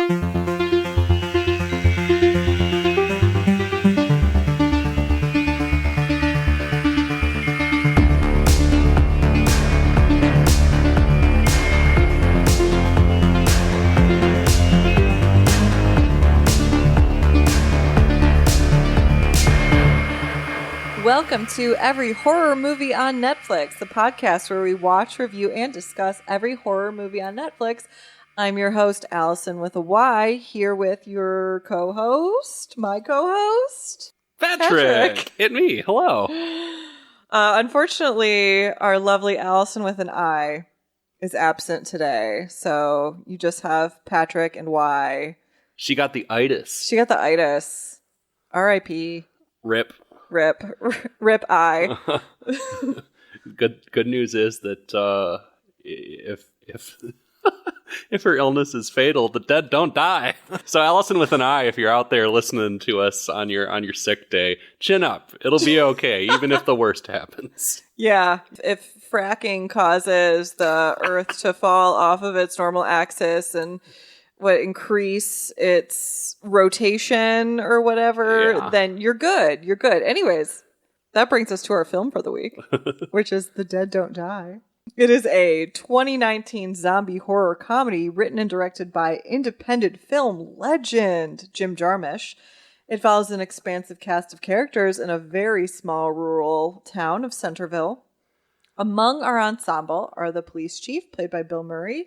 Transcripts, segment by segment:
Welcome to Every Horror Movie on Netflix, the podcast where we watch, review, and discuss every horror movie on Netflix. I'm your host, Allyson with a Y, here with your co-host, my co-host, Patrick. Hit me. Hello. Unfortunately, our lovely Allyson with an I is absent today, so you just have Patrick and Y. She got the itis. She got the itis. R.I.P. Rip. Rip I. Good news is that if if her illness is fatal, the dead don't die. So Allyson with an I, if you're out there listening to us on your sick day, chin up. It'll be okay, even if the worst happens. Yeah. If fracking causes the Earth to fall off of its normal axis and increase its rotation or whatever, then you're good. You're good. Anyways, that brings us to our film for the week, which is The Dead Don't Die. It is a 2019 zombie horror comedy written and directed by independent film legend Jim Jarmusch. It follows an expansive cast of characters in a very small rural town of Centerville. Among our ensemble are the police chief, played by Bill Murray,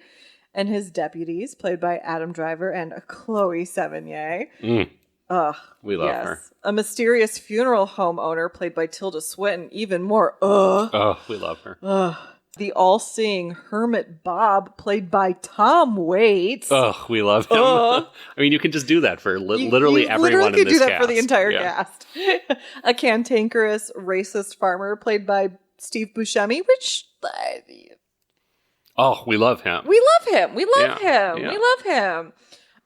and his deputies, played by Adam Driver and Chloe Sevigny. We love her. A mysterious funeral home owner, played by Tilda Swinton. Even more, Oh, we love her. The all-seeing hermit Bob, played by Tom Waits. Oh, we love him. I mean, you can just do that for literally everyone in this cast. You do that for the entire cast. A cantankerous, racist farmer, played by Steve Buscemi, which... Oh, we love him. We love him. Yeah. We love him.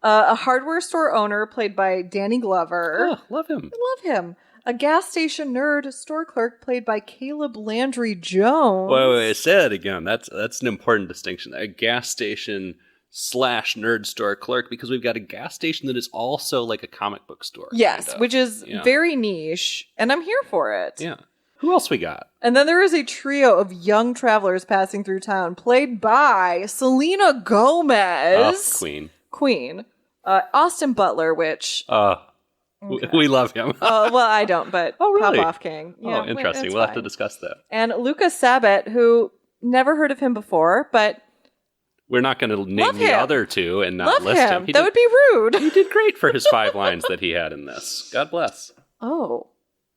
A hardware store owner, played by Danny Glover. Oh, love him. I love him. A gas station nerd store clerk, played by Caleb Landry Jones. Wait, say that again. That's an important distinction. A gas station / nerd store clerk, because we've got a gas station that is also like a comic book store. Yes, kind of. which is very niche, and I'm here for it. Yeah. Who else we got? And then there is a trio of young travelers passing through town, played by Selena Gomez. Queen. Austin Butler, which... we love him. Well, I don't, but really? Pop Off King. Yeah, interesting. We'll have to discuss that. And Lucas Sabat, who never heard of him before, but... We're not going to name the other two and not list him. That would be rude. He did great for his 5 lines that he had in this. God bless. Oh,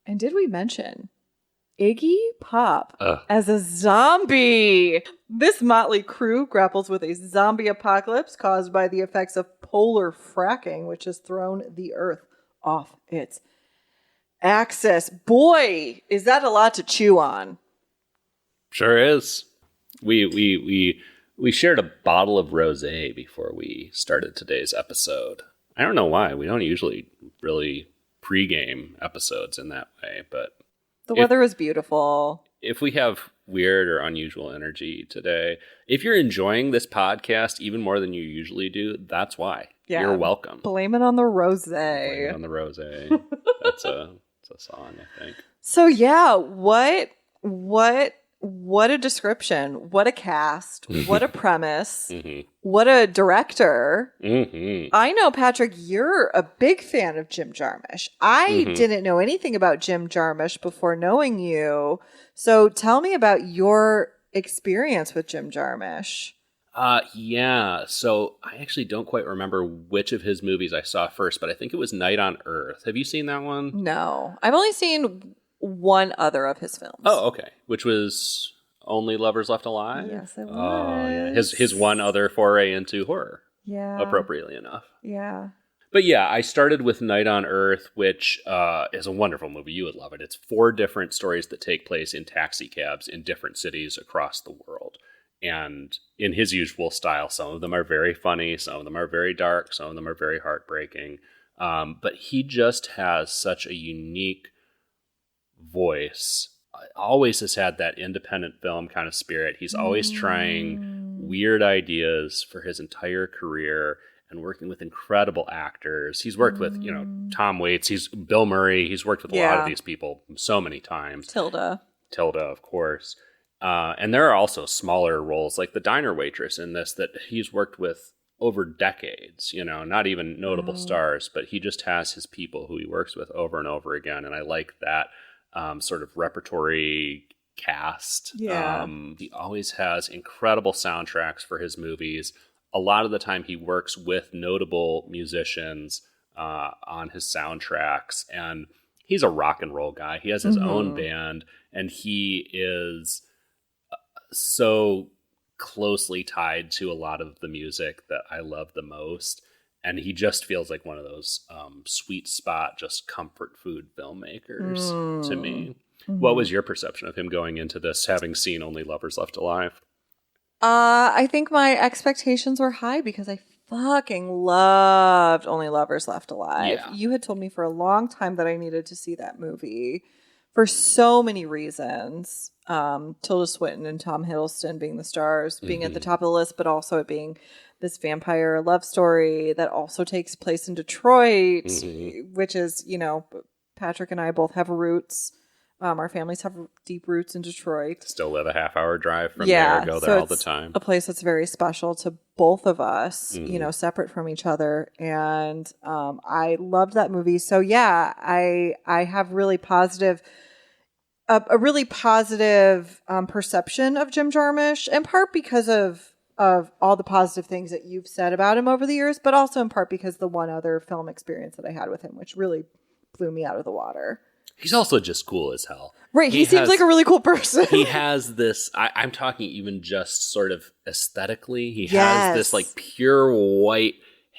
and did we mention... Iggy Pop as a zombie. This motley crew grapples with a zombie apocalypse caused by the effects of polar fracking, which has thrown the Earth off its axis. Boy, is that a lot to chew on. Sure is. We shared a bottle of rosé before we started today's episode. I don't know why. We don't usually really pregame episodes in that way, but... The weather was beautiful. If we have weird or unusual energy today, if you're enjoying this podcast even more than you usually do, that's why. Yeah. You're welcome. Blame it on the rosé. Blame it on the rosé. That's a song, I think. So yeah, what a description. What a cast. What a premise. What a director. I know, Patrick, you're a big fan of Jim Jarmusch. I didn't know anything about Jim Jarmusch before knowing you. So tell me about your experience with Jim Jarmusch. Yeah. So I actually don't quite remember which of his movies I saw first, but I think it was Night on Earth. Have you seen that one? No. I've only seen one other of his films. Oh, okay. Which was Only Lovers Left Alive? Yes, it was. Oh, yeah. His one other foray into horror. Yeah. Appropriately enough. Yeah. But yeah, I started with Night on Earth, which is a wonderful movie. You would love it. It's 4 different stories that take place in taxi cabs in different cities across the world. And in his usual style, some of them are very funny, some of them are very dark, some of them are very heartbreaking. But he just has such a unique voice. Always has had that independent film kind of spirit. He's always trying weird ideas for his entire career. and working with incredible actors. He's worked with, Tom Waits, he's Bill Murray. He's worked with a lot of these people so many times. Tilda, of course. And there are also smaller roles like the diner waitress in this that he's worked with over decades, not even notable stars, but he just has his people who he works with over and over again. And I like that sort of repertory cast. Yeah. He always has incredible soundtracks for his movies. A lot of the time he works with notable musicians on his soundtracks. And he's a rock and roll guy. He has his own band, and he is so closely tied to a lot of the music that I love the most. And he just feels like one of those sweet spot, just comfort food filmmakers to me. What was your perception of him going into this, having seen Only Lovers Left Alive? I think my expectations were high because I fucking loved Only Lovers Left Alive. Yeah. You had told me for a long time that I needed to see that movie for so many reasons. Tilda Swinton and Tom Hiddleston being the stars, being at the top of the list, but also it being this vampire love story that also takes place in Detroit, which is, Patrick and I both have roots. Our families have deep roots in Detroit. Still live a half-hour drive from there, go there all the time. A place that's very special to both of us, separate from each other. And I loved that movie. So yeah, I have really positive, a really positive perception of Jim Jarmusch, in part because of all the positive things that you've said about him over the years, but also in part because the one other film experience that I had with him, which really blew me out of the water. He's also just cool as hell. Right. He seems like a really cool person. He has this, I'm talking even just sort of aesthetically. He has this like pure white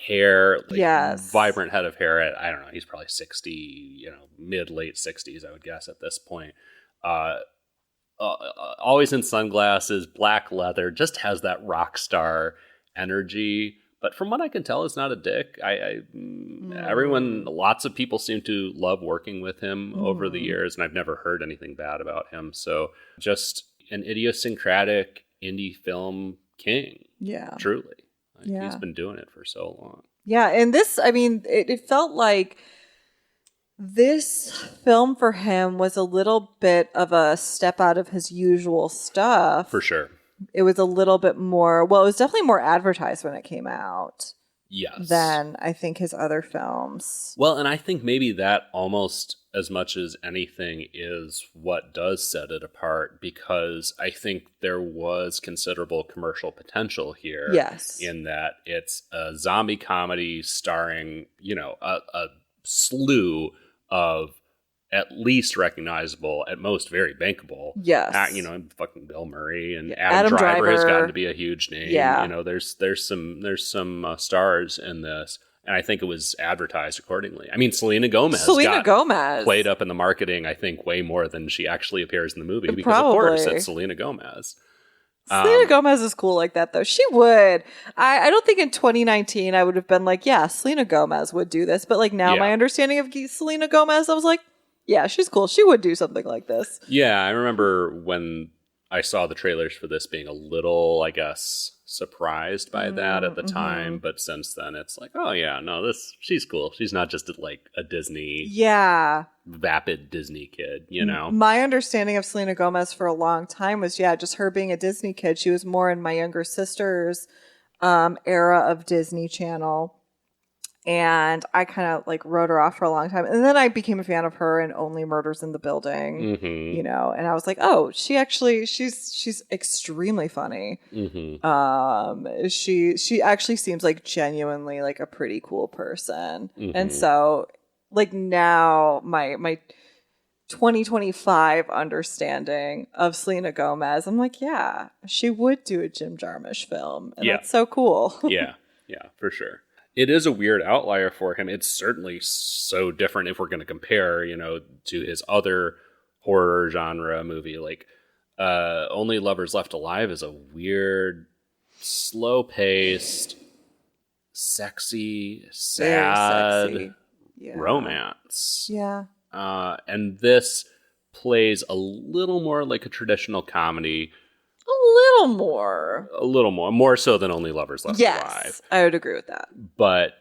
hair, vibrant head of hair at, I don't know, he's probably 60, mid, late 60s, I would guess at this point. Always in sunglasses, black leather, just has that rock star energy. But from what I can tell, it's not a dick. Lots of people seem to love working with him over the years, and I've never heard anything bad about him. So just an idiosyncratic indie film king. Yeah. Truly. He's been doing it for so long. Yeah. And this, it felt like this film for him was a little bit of a step out of his usual stuff. For sure. It was a little bit more, it was definitely more advertised when it came out. Yes. Than I think his other films. Well, and I think maybe that almost as much as anything is what does set it apart, because I think there was considerable commercial potential here. Yes. In that it's a zombie comedy starring, a slew of at least recognizable, at most very bankable. Yes. Fucking Bill Murray and Adam Driver has gotten to be a huge name. Yeah. There's some stars in this, and I think it was advertised accordingly. I mean, Selena Gomez played up in the marketing, I think, way more than she actually appears in the movie, because of course it's Selena Gomez. Selena Gomez is cool like that, though. She would. I don't think in 2019 I would have been like, yeah, Selena Gomez would do this. But like now my understanding of Selena Gomez, I was like, yeah, she's cool. She would do something like this. Yeah, I remember when I saw the trailers for this being a little, I guess, surprised by that at the time. But since then, it's like, oh yeah, no, she's cool. She's not just like a Disney, vapid Disney kid, My understanding of Selena Gomez for a long time was, just her being a Disney kid. She was more in my younger sister's era of Disney Channel. And I kind of like wrote her off for a long time. And then I became a fan of her in Only Murders in the Building, and I was like, oh, she's extremely funny. She actually seems like genuinely like a pretty cool person. And so like now my 2025 understanding of Selena Gomez, I'm like, yeah, she would do a Jim Jarmusch film. And that's so cool. Yeah, for sure. It is a weird outlier for him. It's certainly so different if we're going to compare, to his other horror genre movie. Like, Only Lovers Left Alive is a weird, slow-paced, sexy, sad romance. Yeah. And this plays a little more like a traditional comedy, A little more. A little more so than Only Lovers Left Alive. I would agree with that. But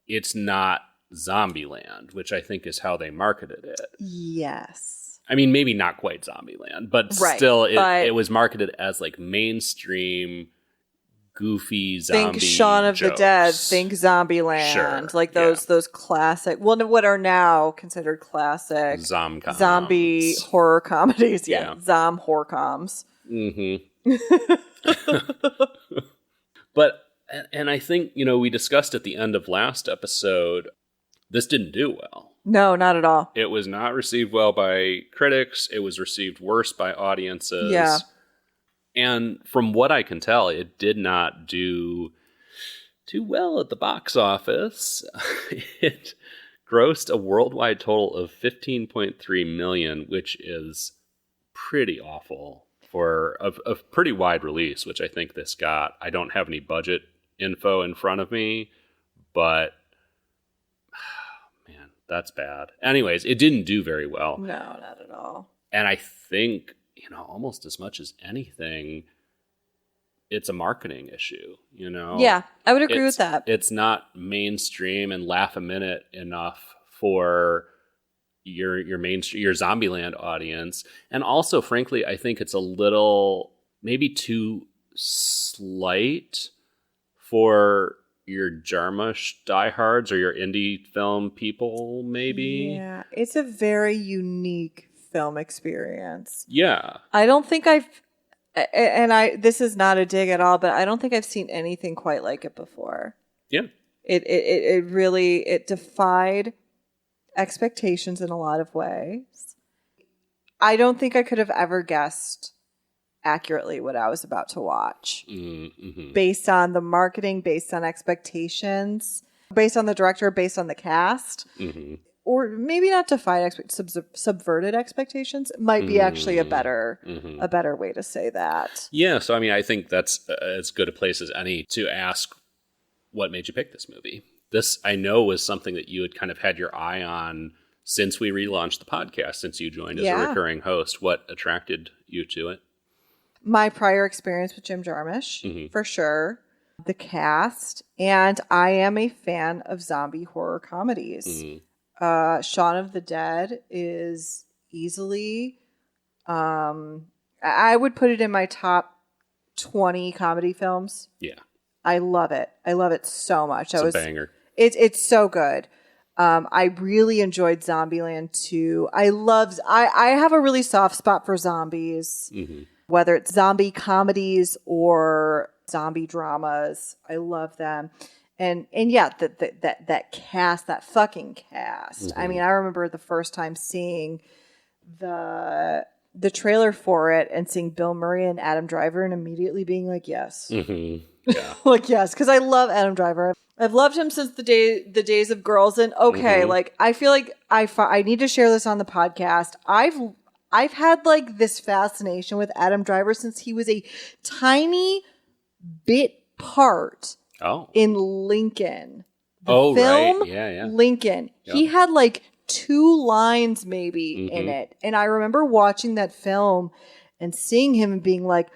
it's not Zombieland, which I think is how they marketed it. Yes. I mean, maybe not quite Zombieland, but still, it was marketed as like mainstream, goofy zombie. Think Shaun of jokes. the Dead. Think Zombieland. Sure, like those classic. Well, what are now considered classic zom-com zombie horror comedies? Yeah, zom horror-coms. Mm-hmm. But and I think we discussed at the end of last episode, this didn't do well. No, not at all. It was not received well by critics. It was received worse by audiences. Yeah. And from what I can tell, it did not do too well at the box office. It grossed a worldwide total of $15.3 million, which is pretty awful for a pretty wide release, which I think this got. I don't have any budget info in front of me, but man, that's bad. Anyways, it didn't do very well. No, not at all. And I think, almost as much as anything, it's a marketing issue, Yeah, I would agree with that. It's not mainstream and laugh a minute enough for your mainstream, your Zombieland audience. And also, frankly, I think it's a little maybe too slight for your Jarmusch diehards or your indie film people, maybe. Yeah, it's a very unique film experience. Yeah. I don't think this is not a dig at all, but I don't think I've seen anything quite like it before. Yeah. It really defied expectations in a lot of ways. I don't think I could have ever guessed accurately what I was about to watch. Mm-hmm. Based on the marketing, based on expectations, based on the director, based on the cast. Mm-hmm. Or maybe not defied subverted expectations might be actually a better way to say that. Yeah, so I mean, I think that's as good a place as any to ask what made you pick this movie. This, I know, was something that you had kind of had your eye on since we relaunched the podcast, since you joined as a recurring host. What attracted you to it? My prior experience with Jim Jarmusch, for sure. The cast. And I am a fan of zombie horror comedies. Mm-hmm. Shaun of the Dead is easily, I would put it in my top 20 comedy films. Yeah. I love it. I love it so much. It's a banger. It's so good. I really enjoyed Zombieland 2. I have a really soft spot for zombies, whether it's zombie comedies or zombie dramas. I love them. And yeah, that cast, that fucking cast. I mean, I remember the first time seeing the trailer for it and seeing Bill Murray and Adam Driver and immediately being like, yes. Yeah. Like, yes, because I love Adam Driver. I've loved him since the days of Girls. And like, I feel like I need to share this on the podcast. I've had like this fascination with Adam Driver since he was a tiny bit part in Lincoln. The film, right. Yeah. Lincoln. Yep. He had like 2 lines maybe in it. And I remember watching that film and seeing him and being like,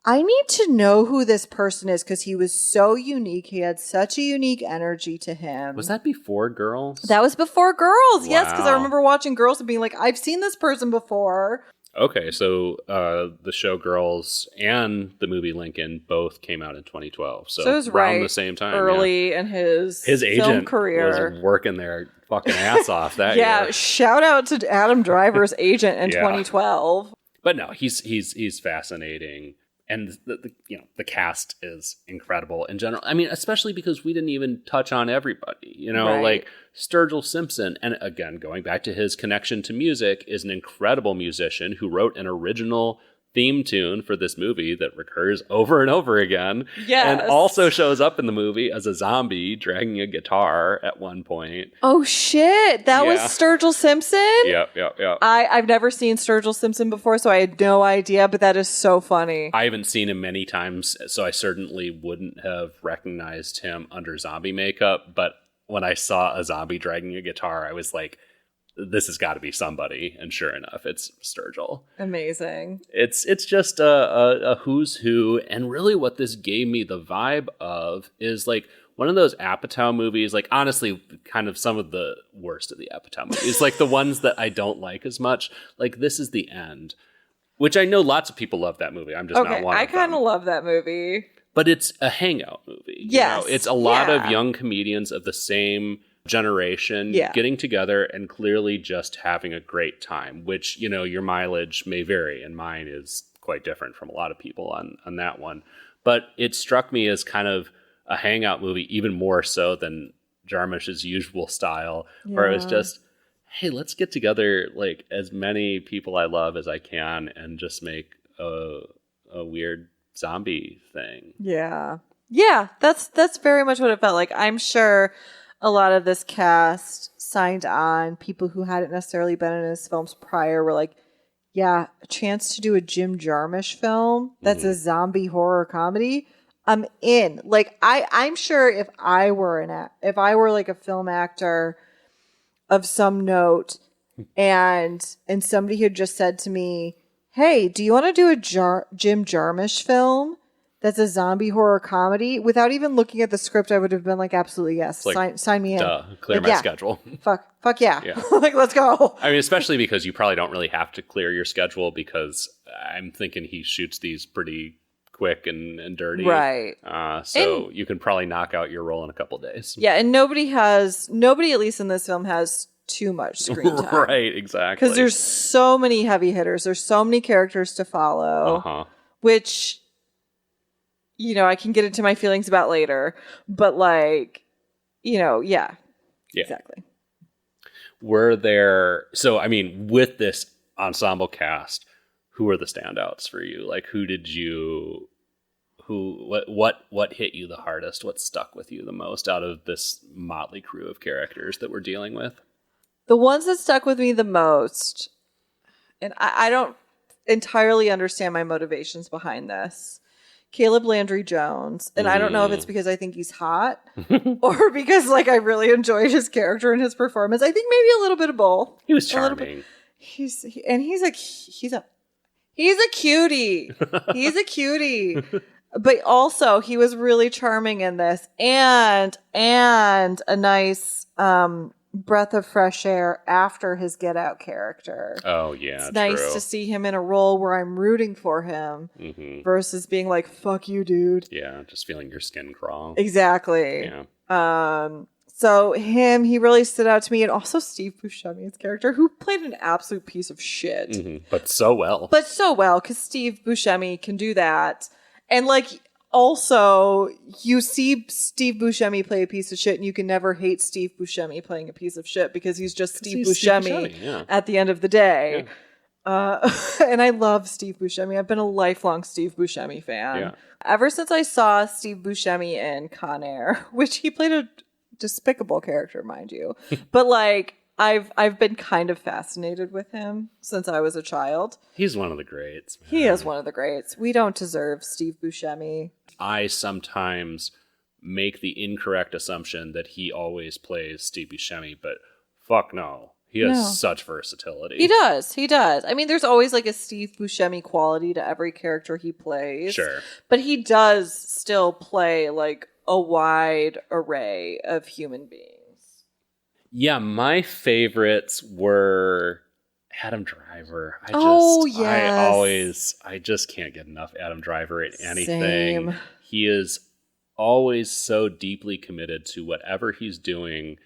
I need to know who this person is because he was so unique. He had such a unique energy to him. Was that before Girls? That was before Girls, wow. Yes, because I remember watching Girls and being like, I've seen this person before. Okay, so the show Girls and the movie Lincoln both came out in 2012. So it was around the same time. Early in his agent film career. Was working their fucking ass off that year. Shout out to Adam Driver's agent in 2012. But no, he's fascinating. And the cast is incredible in general. I mean, especially because we didn't even touch on everybody. Like Sturgill Simpson, and again, going back to his connection to music, is an incredible musician who wrote an original theme tune for this movie that recurs over and over again. Yes. And also shows up in the movie as a zombie dragging a guitar at one point. Oh, shit. That was Sturgill Simpson? Yep. I've never seen Sturgill Simpson before, so I had no idea, but that is so funny. I haven't seen him many times, so I certainly wouldn't have recognized him under zombie makeup, but when I saw a zombie dragging a guitar, I was like, this has got to be somebody. And sure enough, it's Sturgill. Amazing. It's just a who's who. And really what this gave me the vibe of is like one of those Apatow movies, like honestly, kind of some of the worst of the Apatow movies, like the ones that I don't like as much. Like This Is the End, which I know lots of people love that movie. I'm just not one of them. I kind of love that movie. But it's a hangout movie. Yes. You know? It's a lot of young comedians of the same generation getting together and clearly just having a great time, which, you know, your mileage may vary, and mine is quite different from a lot of people on that one. But it struck me as kind of a hangout movie, even more so than Jarmusch's usual style, where it was just, hey, let's get together like as many people I love as I can and just make a weird zombie thing. Yeah. Yeah, that's very much what it felt like. I'm sure a lot of this cast signed on. People who hadn't necessarily been in his films prior were like, yeah, a chance to do a Jim Jarmusch film that's a zombie horror comedy. I'm in. Like I'm sure if I were like a film actor of some note and somebody had just said to me, hey, do you want to do a Jim Jarmusch film that's a zombie horror comedy? Without even looking at the script, I would have been like, absolutely yes. Like, sign me in. Clear my schedule. Fuck yeah. Like, let's go. I mean, especially because you probably don't really have to clear your schedule, because I'm thinking he shoots these pretty quick and dirty. Right. So you can probably knock out your role in a couple days. Yeah, and nobody, at least in this film, has too much screen time. Right, exactly. Because there's so many heavy hitters. There's so many characters to follow, which, you know, I can get into my feelings about later. But like, you know, yeah. Exactly. Were there, so I mean, with this ensemble cast, who are the standouts for you? Like, what hit you the hardest? What stuck with you the most out of this motley crew of characters that we're dealing with? The ones that stuck with me the most, and I don't entirely understand my motivations behind this. Caleb Landry Jones, and I don't know if it's because I think he's hot or because like I really enjoyed his character and his performance. I think maybe a little bit of both. He was charming. He's a cutie. He's a cutie. But also he was really charming in this, and a nice breath of fresh air after his Get Out character. Oh yeah, it's nice to see him in a role where I'm rooting for him versus being like, fuck you, dude. Yeah, just feeling your skin crawl. Exactly. Yeah. So he really stood out to me, and also Steve Buscemi's character, who played an absolute piece of shit. But so well, because Steve Buscemi can do that. And like, also, you see Steve Buscemi play a piece of shit, and you can never hate Steve Buscemi playing a piece of shit because he's just Steve Buscemi at the end of the day. Yeah. And I love Steve Buscemi. I've been a lifelong Steve Buscemi fan. Yeah. Ever since I saw Steve Buscemi in Con Air, which he played a despicable character, mind you. But like, I've been kind of fascinated with him since I was a child. He's one of the greats, man. He is one of the greats. We don't deserve Steve Buscemi. I sometimes make the incorrect assumption that he always plays Steve Buscemi, but fuck no. He has such versatility. He does. I mean, there's always like a Steve Buscemi quality to every character he plays. Sure. But he does still play like a wide array of human beings. Yeah, my favorites were Adam Driver. I just can't get enough Adam Driver in anything. Same. He is always so deeply committed to whatever he's doing.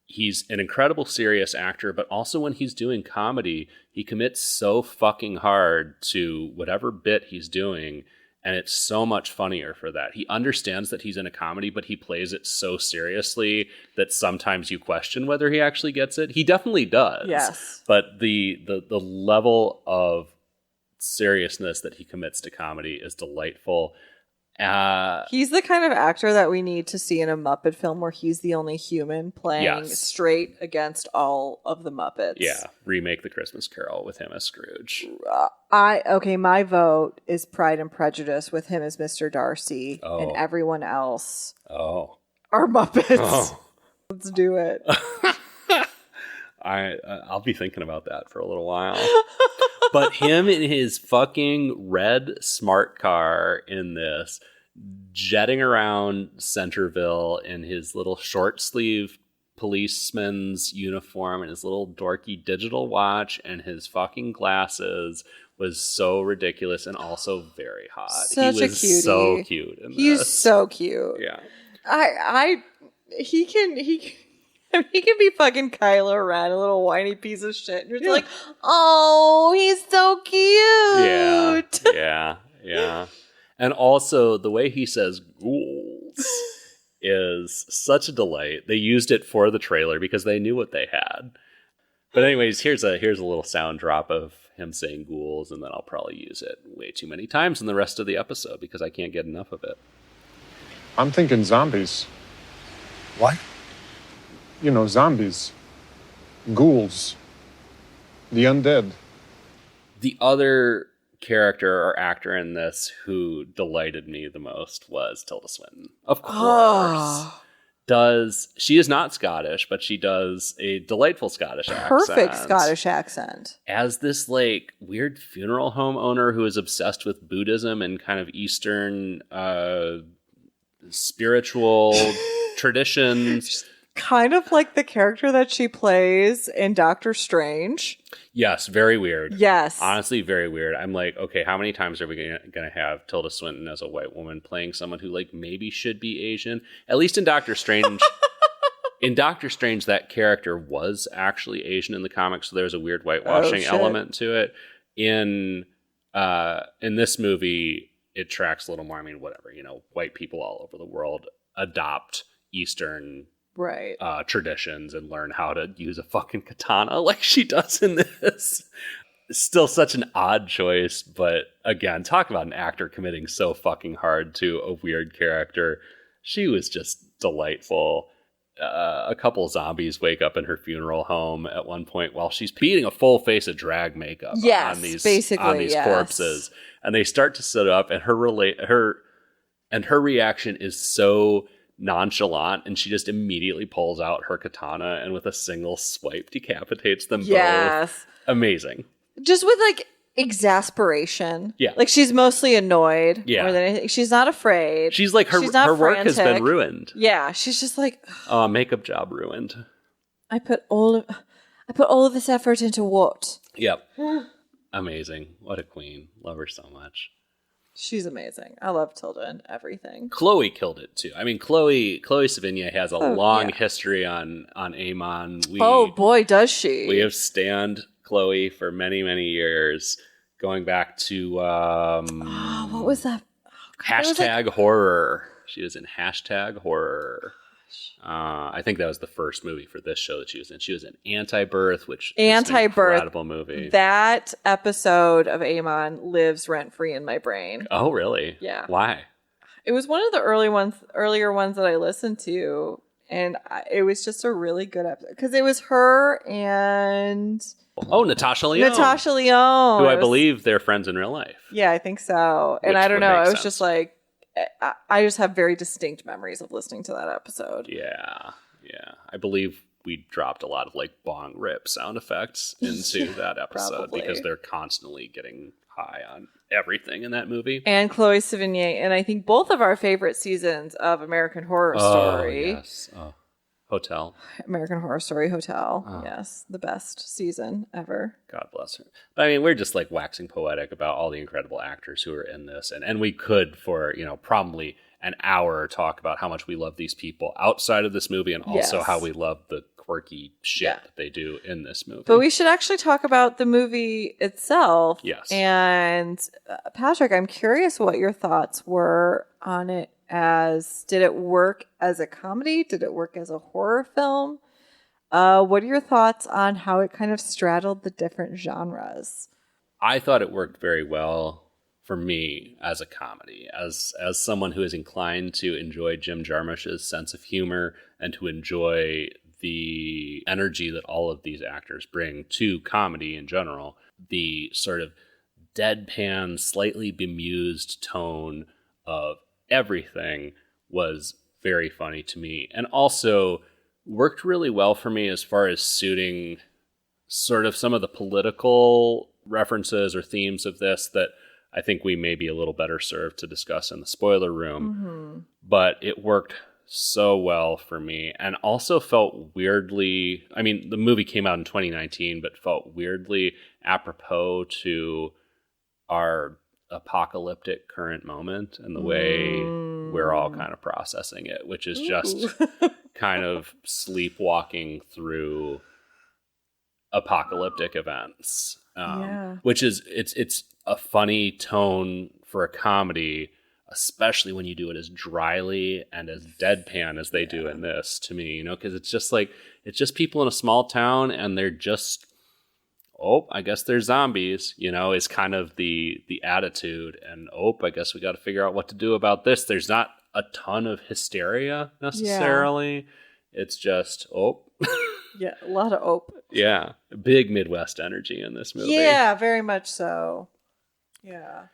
He's an incredible serious actor, but also when he's doing comedy, he commits so fucking hard to whatever bit he's doing. And it's so much funnier for that. He understands that he's in a comedy, but he plays it so seriously that sometimes you question whether he actually gets it. He definitely does. Yes. But the level of seriousness that he commits to comedy is delightful. He's the kind of actor that we need to see in a Muppet film where he's the only human playing straight against all of the Muppets. Yeah, remake The Christmas Carol with him as Scrooge. My vote is Pride and Prejudice with him as Mr. Darcy and everyone else are Muppets. Let's do it. I'll be thinking about that for a little while. But him in his fucking red smart car in this, jetting around Centerville in his little short sleeve policeman's uniform and his little dorky digital watch and his fucking glasses was so ridiculous and also very hot. Such he was a cutie. So cute in He's this. so cute. Yeah. He can be fucking Kylo Ren, a little whiny piece of shit. And you're just like, oh, he's so cute. Yeah. And also the way he says ghouls is such a delight. They used it for the trailer because they knew what they had. But anyways, here's a little sound drop of him saying ghouls, and then I'll probably use it way too many times in the rest of the episode because I can't get enough of it. I'm thinking zombies. What? You know, zombies. Ghouls. The undead. The other character or actor in this who delighted me the most was Tilda Swinton. Of course. She is not Scottish, but she does a delightful Scottish accent. Perfect Scottish accent. As this like weird funeral home owner who is obsessed with Buddhism and kind of Eastern spiritual traditions. Kind of like the character that she plays in Doctor Strange. Yes, very weird. Yes. Honestly, very weird. I'm like, okay, how many times are we going to have Tilda Swinton as a white woman playing someone who like maybe should be Asian? At least in Doctor Strange. In Doctor Strange, that character was actually Asian in the comics, so there's a weird whitewashing element to it. In this movie, it tracks a little more. I mean, whatever, white people all over the world adopt Eastern traditions and learn how to use a fucking katana like she does in this. Still such an odd choice, but again, talk about an actor committing so fucking hard to a weird character. She was just delightful. A couple zombies wake up in her funeral home at one point while she's beating a full face of drag makeup on these corpses, and they start to sit up, and her reaction is so nonchalant, and she just immediately pulls out her katana and with a single swipe decapitates them both. Amazing. Just with like exasperation. Yeah. Like she's mostly annoyed. Yeah. More than anything. She's not afraid. She's like her work has been ruined. Yeah. She's just like makeup job ruined. I put all of this effort into what? Yep. Amazing. What a queen. Love her so much. She's amazing. I love Tilda and everything. Chloe killed it too. I mean, Chloe Sevigny has a long history on Amon. Oh boy, does she! We have stanned Chloe for many, many years, going back to what was that? #horror. She was in #horror. I think that was the first movie for this show that she was in. She was in Anti-Birth, which is an incredible movie. That episode of Amon lives rent-free in my brain. Oh, really? Yeah. Why? It was one of the earlier ones that I listened to, and it was just a really good episode. Because it was her and... Oh, Natasha Lyonne. Who I believe they're friends in real life. Yeah, I think so. And I don't know. I was just like... I just have very distinct memories of listening to that episode. Yeah. I believe we dropped a lot of like bong rip sound effects into that episode because they're constantly getting high on everything in that movie. And Chloe Sevigny, and I think both of our favorite seasons of American Horror Story. Yes. Hotel. American Horror Story Hotel. Yes, the best season ever. God bless her. But I mean, we're just like waxing poetic about all the incredible actors who are in this. And we could for, probably an hour talk about how much we love these people outside of this movie and also how we love the quirky shit that they do in this movie. But we should actually talk about the movie itself. Yes. And Patrick, I'm curious what your thoughts were on it. Did it work as a comedy? Did it work as a horror film? What are your thoughts on how it kind of straddled the different genres? I thought it worked very well for me as a comedy, as someone who is inclined to enjoy Jim Jarmusch's sense of humor and to enjoy the energy that all of these actors bring to comedy in general. The sort of deadpan, slightly bemused tone of everything was very funny to me, and also worked really well for me as far as suiting sort of some of the political references or themes of this that I think we may be a little better served to discuss in the spoiler room. But it worked so well for me, and also felt weirdly, I mean, the movie came out in 2019, but felt weirdly apropos to our apocalyptic current moment and the way we're all kind of processing it, which is just kind of sleepwalking through apocalyptic events. Which is, it's a funny tone for a comedy, especially when you do it as dryly and as deadpan as they do in this, to me, you know, because it's just like, it's just people in a small town and they're just, oh, I guess they're zombies, you know, is kind of the attitude. And, oh, I guess we got to figure out what to do about this. There's not a ton of hysteria necessarily. It's just, oh. Yeah, a lot of ope. Yeah, big Midwest energy in this movie. Yeah, very much so. Yeah.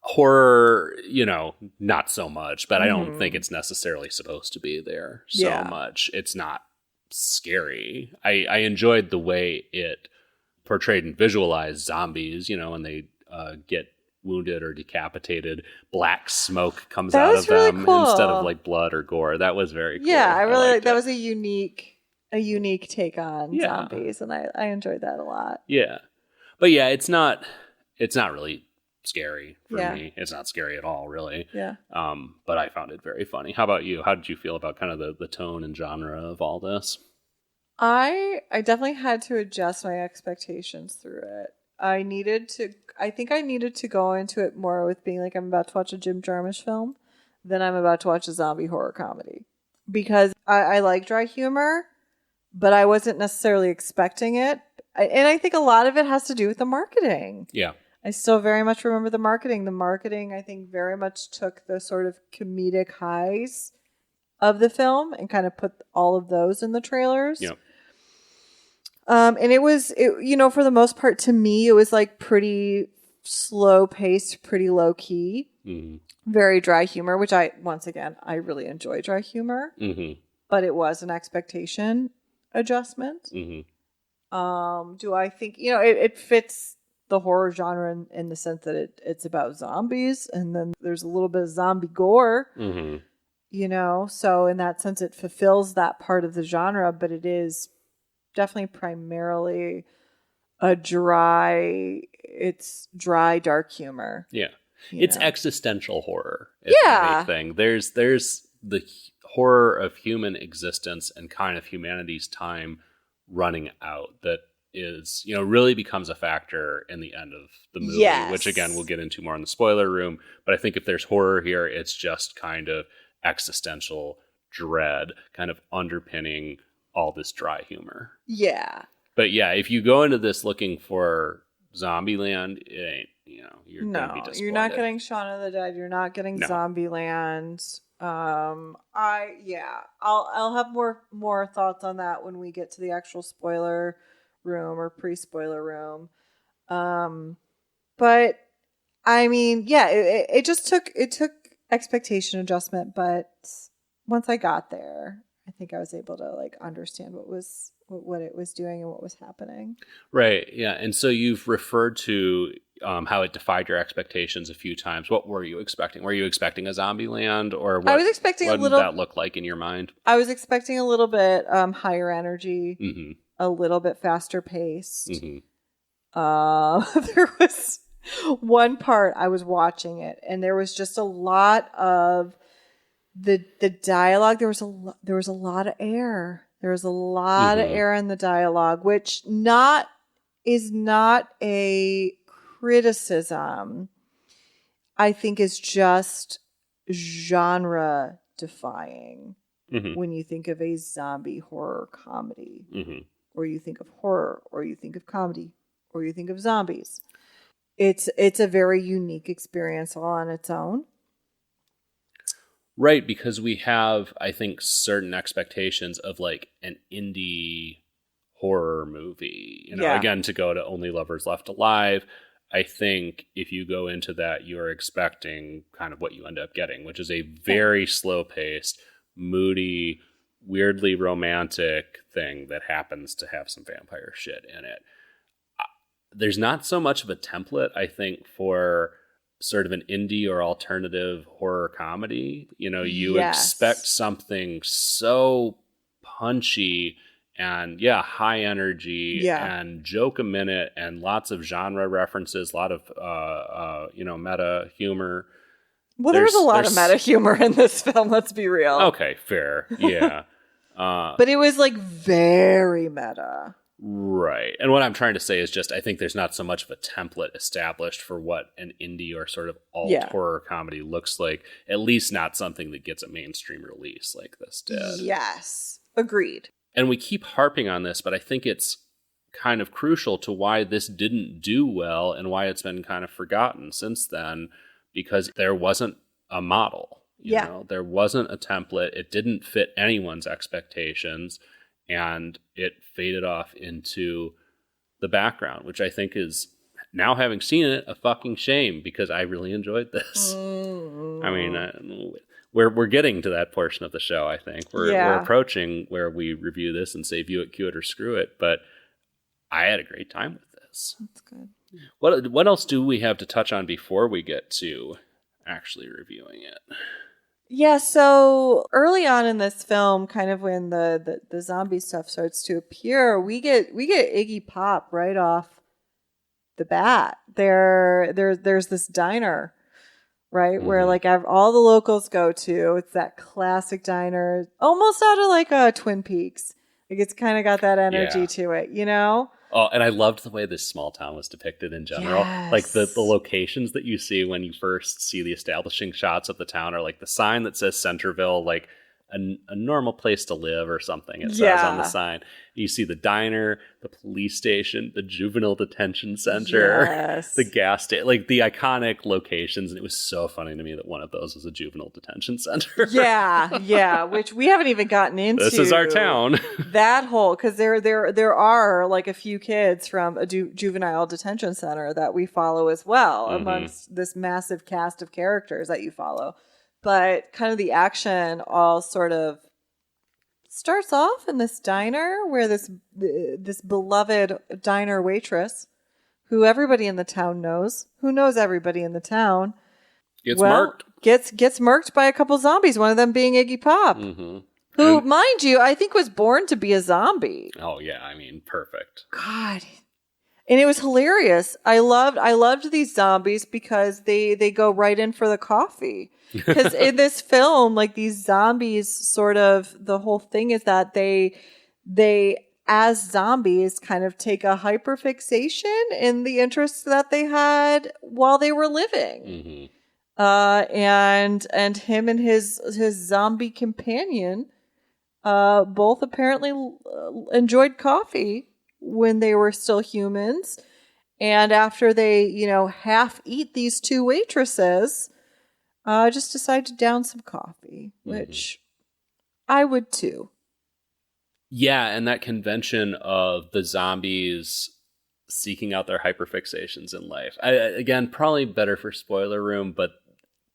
Horror, you know, not so much, but I don't think it's necessarily supposed to be there so much. It's not scary. I enjoyed the way it portrayed and visualized zombies, you know, when they get wounded or decapitated, black smoke comes out of really them cool. Instead of like blood or gore. That was very cool. Yeah, I really like that. It Was a unique take on zombies, and I enjoyed that a lot. Yeah. But yeah, it's not really scary for me. It's not scary at all, really. Yeah. But I found it very funny. How about you? How did you feel about kind of the tone and genre of all this? I definitely had to adjust my expectations through it. I think I needed to go into it more with being like, I'm about to watch a Jim Jarmusch film than I'm about to watch a zombie horror comedy. Because I like dry humor, but I wasn't necessarily expecting it. And I think a lot of it has to do with the marketing. Yeah. I still very much remember the marketing. The marketing, I think, very much took the sort of comedic highs of the film and kind of put all of those in the trailers. Yeah. And it was, you know, for the most part, to me, it was like pretty slow paced, pretty low key, very dry humor, which I really enjoy dry humor, but it was an expectation adjustment. Do I think, you know, it fits the horror genre in the sense that it's about zombies, and then there's a little bit of zombie gore, you know, so in that sense it fulfills that part of the genre, but it is definitely primarily dry dark humor. Yeah. It's existential horror. If anything. There's the horror of human existence and kind of humanity's time running out that is, you know, really becomes a factor in the end of the movie, which again we'll get into more in the spoiler room. But I think if there's horror here, it's just kind of existential dread kind of underpinning all this dry humor. Yeah. But yeah, if you go into this looking for Zombieland, it ain't, you know, you're gonna be disappointed. You're not getting Shaun of the Dead, you're not getting Zombieland. I'll have more thoughts on that when we get to the actual spoiler room or pre-spoiler room. But I mean, it just took expectation adjustment, but once I got there, I think I was able to like understand what it was doing and what was happening. Right. Yeah. And so you've referred to how it defied your expectations a few times. What were you expecting? Were you expecting a Zombieland, or what? I was expecting what did that look like in your mind? I was expecting a little bit higher energy, a little bit faster paced. There was one part I was watching it, and there was just a lot of the dialogue. There was a lot of air. There was a lot of air in the dialogue, which is not a criticism. I think is just genre defying when you think of a zombie horror comedy, or you think of horror, or you think of comedy, or you think of zombies. It's a very unique experience all on its own. Right, because we have, I think, certain expectations of like an indie horror movie. You know, again, to go to Only Lovers Left Alive, I think if you go into that, you're expecting kind of what you end up getting, which is a very slow-paced, moody, weirdly romantic thing that happens to have some vampire shit in it. there's not so much of a template, I think, for sort of an indie or alternative horror comedy. You expect something so punchy and high energy and joke a minute and lots of genre references, a lot of meta humor. Well, there's a lot of meta humor in this film, let's be real. Okay, fair. Yeah. But it was like very meta. Right. And what I'm trying to say is just, I think there's not so much of a template established for what an indie or sort of alt horror comedy looks like, at least not something that gets a mainstream release like this did. Yes. Agreed. And we keep harping on this, but I think it's kind of crucial to why this didn't do well and why it's been kind of forgotten since then, because there wasn't a model. You know? There wasn't a template. It didn't fit anyone's expectations. And it faded off into the background, which I think is, now having seen it, a fucking shame, because I really enjoyed this. I mean, we're getting to that portion of the show, I think. We're approaching where we review this and say view it, cue it, or screw it. But I had a great time with this. That's good. What else do we have to touch on before we get to actually reviewing it? Yeah, so early on in this film, kind of when the zombie stuff starts to appear, we get Iggy Pop right off the bat. There's this diner, right, where like all the locals go to. It's that classic diner, almost out of like Twin Peaks. Like it's kind of got that energy to it, you know? Oh, and I loved the way this small town was depicted in general. Yes. Like the locations that you see when you first see the establishing shots of the town are like the sign that says Centerville, like a normal place to live or something, it says on the sign. You see the diner, the police station, the juvenile detention center, the gas station, like the iconic locations. And it was so funny to me that one of those was a juvenile detention center. Which we haven't even gotten into. This is our town. That whole, because there are like a few kids from a juvenile detention center that we follow as well, amongst this massive cast of characters that you follow. But kind of the action all sort of starts off in this diner where this beloved diner waitress, who everybody in the town knows, who knows everybody in the town, gets murked. Gets murked by a couple zombies, one of them being Iggy Pop, who, mind you, I think was born to be a zombie. Oh, yeah. I mean, perfect. God. And it was hilarious. I loved these zombies because they go right in for the coffee. Because in this film, like these zombies, sort of the whole thing is that they as zombies kind of take a hyperfixation in the interests that they had while they were living. And him and his zombie companion both apparently enjoyed coffee when they were still humans. And after they, half eat these two waitresses, just decide to down some coffee, which I would too. Yeah, and that convention of the zombies seeking out their hyperfixations in life. Again, probably better for spoiler room, but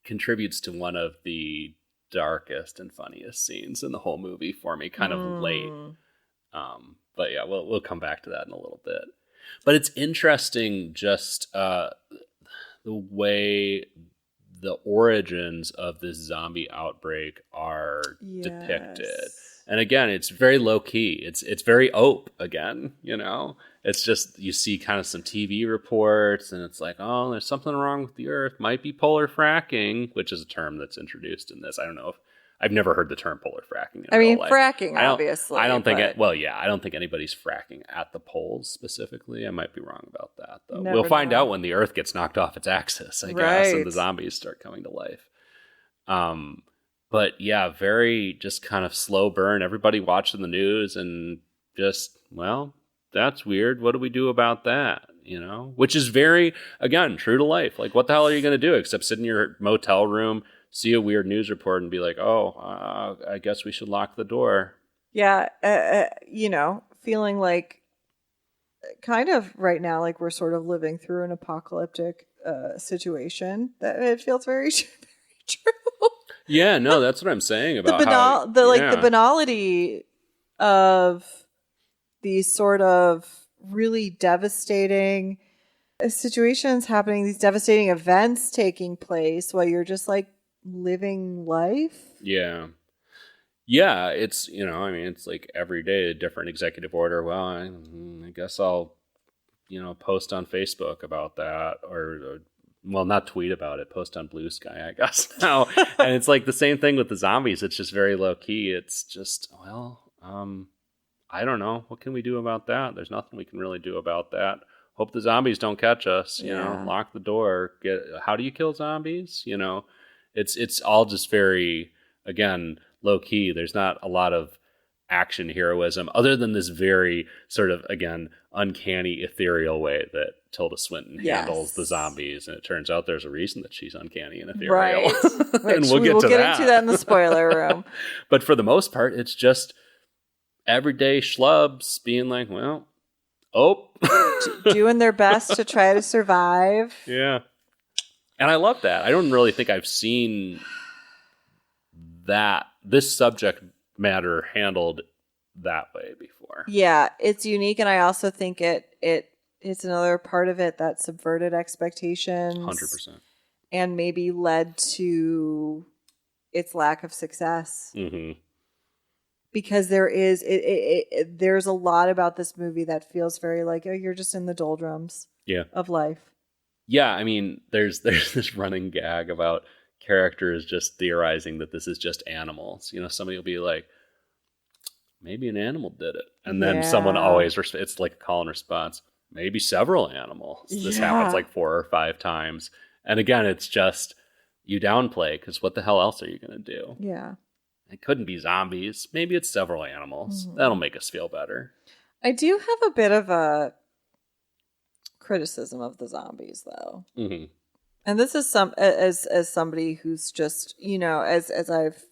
contributes to one of the darkest and funniest scenes in the whole movie for me, kind of late. But yeah, we'll come back to that in a little bit. But it's interesting just the way the origins of this zombie outbreak are depicted. And again, it's very low key. It's very ope again, It's just, you see kind of some TV reports and it's like, oh, there's something wrong with the earth. Might be polar fracking, which is a term that's introduced in this. I don't know if I've never heard the term polar fracking. Fracking, obviously. I don't think I don't think anybody's fracking at the poles specifically. I might be wrong about that, though. We'll find out when the Earth gets knocked off its axis, I guess, and the zombies start coming to life. But yeah, very just kind of slow burn. Everybody watching the news and just, well, that's weird. What do we do about that? Which is very, again, true to life. Like, what the hell are you going to do except sit in your motel room, see a weird news report and be like, I guess we should lock the door. Yeah. Feeling like kind of right now, like we're sort of living through an apocalyptic situation. That it feels very, very true. Yeah, no, that's what I'm saying about the banality of these sort of really devastating situations happening, these devastating events taking place while you're just like living life. Yeah. Yeah, it's, it's like every day a different executive order. Well, I guess I'll, post on Facebook about that or well, not tweet about it, post on Blue Sky, I guess now. And it's like the same thing with the zombies. It's just very low key. It's just, I don't know. What can we do about that? There's nothing we can really do about that. Hope the zombies don't catch us, lock the door. How do you kill zombies? It's all just very, again, low key. There's not a lot of action heroism other than this very sort of, again, uncanny ethereal way that Tilda Swinton handles the zombies. And it turns out there's a reason that she's uncanny and ethereal. Right. And we'll get into that in the spoiler room. But for the most part, it's just everyday schlubs being like, well, doing their best to try to survive. Yeah. And I love that. I don't really think I've seen this subject matter handled that way before. Yeah, it's unique, and I also think it's another part of it that subverted expectations. 100%. And maybe led to its lack of success. Mm-hmm. Because there's a lot about this movie that feels very like, oh, you're just in the doldrums of life. Yeah, I mean, there's this running gag about characters just theorizing that this is just animals. Somebody will be like, maybe an animal did it. And then someone always, it's like a call and response, maybe several animals. This happens like 4 or 5 times. And again, it's just, you downplay, because what the hell else are you going to do? Yeah. It couldn't be zombies. Maybe it's several animals. Mm-hmm. That'll make us feel better. I do have a bit of a criticism of the zombies, though. Mm-hmm. And this is as somebody who's just, as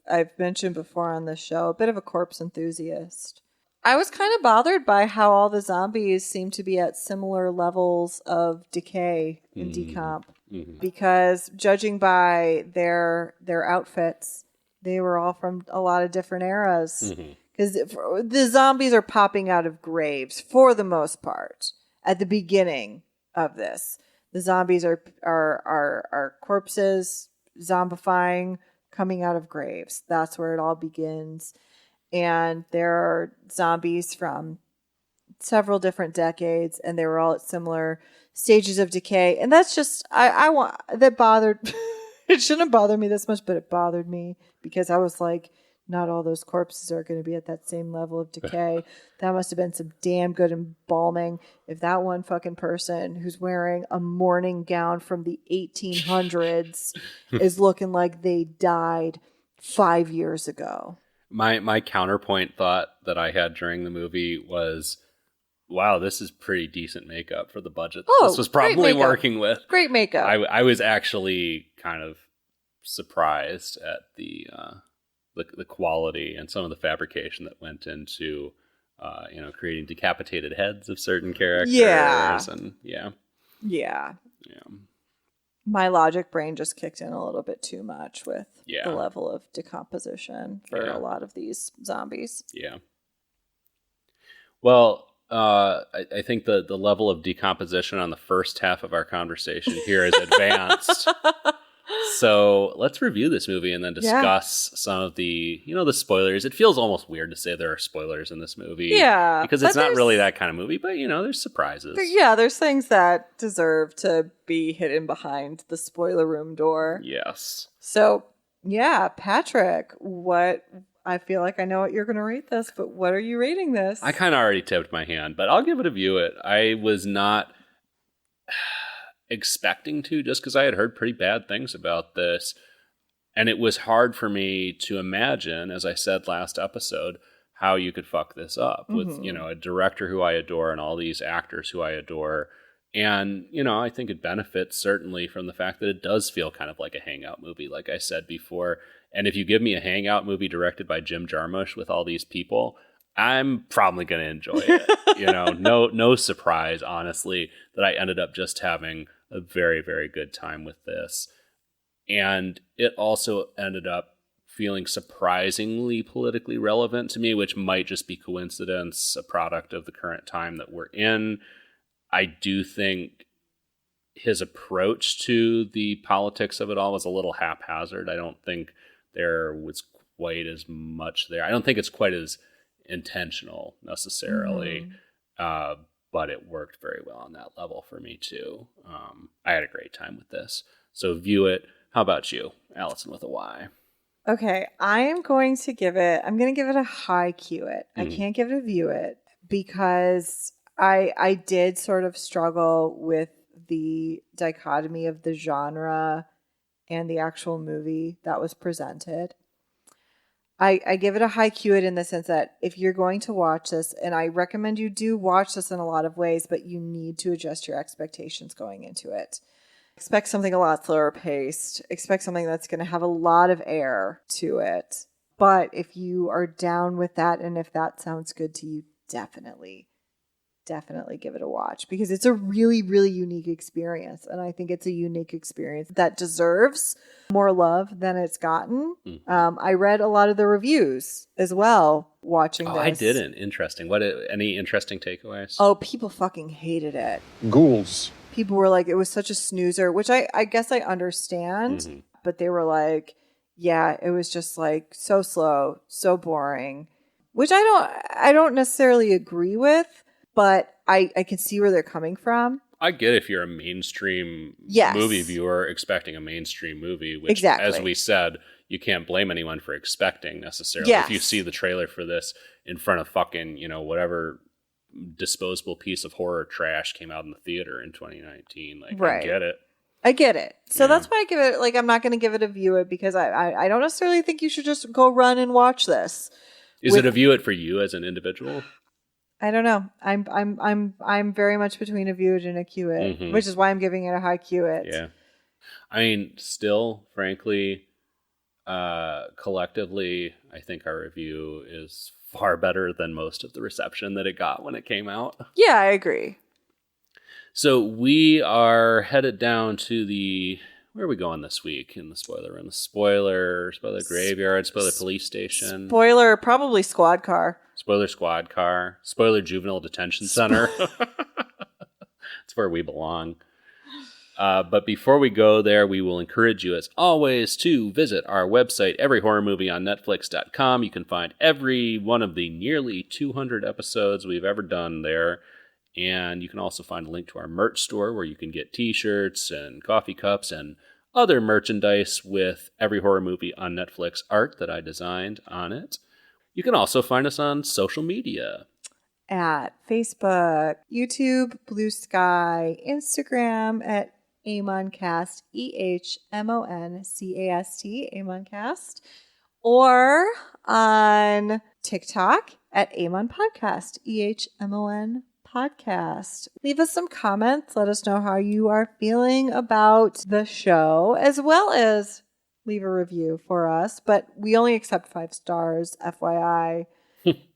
I've mentioned before on this show, a bit of a corpse enthusiast. I was kind of bothered by how all the zombies seem to be at similar levels of decay and decomp. Mm-hmm. Because judging by their outfits, they were all from a lot of different eras. Because the zombies are popping out of graves for the most part at the beginning of this. The zombies are corpses, zombifying, coming out of graves. That's where it all begins. And there are zombies from several different decades, and they were all at similar stages of decay. And that's just, that bothered, it shouldn't bother me this much, but it bothered me because I was like, not all those corpses are going to be at that same level of decay. That must have been some damn good embalming. If that one fucking person who's wearing a morning gown from the 1800s is looking like they died 5 years ago. My counterpoint thought that I had during the movie was, wow, this is pretty decent makeup for the budget this was probably working with. Great makeup. I was actually kind of surprised at the quality and some of the fabrication that went into, creating decapitated heads of certain characters. Yeah. My logic brain just kicked in a little bit too much with the level of decomposition for a lot of these zombies. Yeah. Well, I think the level of decomposition on the first half of our conversation here is advanced. So let's review this movie and then discuss some of the, the spoilers. It feels almost weird to say there are spoilers in this movie. Yeah. Because it's not really that kind of movie, but, there's surprises. There's things that deserve to be hidden behind the spoiler room door. Yes. So, Patrick, I feel like I know what you're going to rate this, but what are you rating this? I kind of already tipped my hand, but I'll give it a view. I was not expecting to, just because I had heard pretty bad things about this, and it was hard for me to imagine, as I said last episode, how you could fuck this up with a director who I adore and all these actors who I adore. And I think it benefits certainly from the fact that it does feel kind of like a hangout movie, like I said before. And if you give me a hangout movie directed by Jim Jarmusch with all these people, I'm probably going to enjoy it. No surprise, honestly, that I ended up just having a very, very good time with this. And it also ended up feeling surprisingly politically relevant to me, which might just be coincidence, a product of the current time that we're in. I do think his approach to the politics of it all was a little haphazard. I don't think there was quite as much there. I don't think it's quite as intentional necessarily, but it worked very well on that level for me too. I had a great time with this. So view it. How about you, Allyson with a Y? Okay, I'm going to give it a high Q it. I can't give it a view it because I did sort of struggle with the dichotomy of the genre and the actual movie that was presented. I give it a high Q it in the sense that if you're going to watch this, and I recommend you do watch this in a lot of ways, but you need to adjust your expectations going into it. Expect something a lot slower paced. Expect something that's going to have a lot of air to it. But if you are down with that and if that sounds good to you, definitely give it a watch because it's a really, really unique experience. And I think it's a unique experience that deserves more love than it's gotten. I read a lot of the reviews as well watching this. I didn't. Interesting. Any interesting takeaways? Oh, people fucking hated it. Ghouls. People were like, it was such a snoozer, which I guess I understand. But they were like, yeah, it was just like so slow, so boring, which I don't necessarily agree with, but I can see where they're coming from. I get if you're a mainstream movie viewer expecting a mainstream movie, which, as we said, you can't blame anyone for expecting necessarily. If you see the trailer for this in front of fucking, whatever disposable piece of horror trash came out in the theater in 2019, I get it. So that's why I give it, I'm not going to give it a view it because I don't necessarily think you should just go run and watch this. Is it a view it for you as an individual? I don't know. I'm very much between a view it and a Q it, which is why I'm giving it a high Q it. Yeah. I mean, still, frankly, collectively, I think our review is far better than most of the reception that it got when it came out. Yeah, I agree. So we are headed down to where are we going this week in the spoiler room? The spoiler graveyard, spoiler police station. Spoiler, probably squad car. Spoiler squad car. Spoiler juvenile detention center. That's where we belong. But before we go there, we will encourage you, as always, to visit our website, everyhorrormovieonnetflix.com. You can find every one of the nearly 200 episodes we've ever done there. And you can also find a link to our merch store where you can get t-shirts and coffee cups and other merchandise with every horror movie on Netflix art that I designed on it. You can also find us on social media. At Facebook, YouTube, Blue Sky, Instagram at AmonCast, EHMONCAST, AmonCast, or on TikTok at Amon Podcast, EHMON Podcast. Leave us some comments. Let us know how you are feeling about the show, as well as leave a review for us. But we only accept 5 stars, FYI.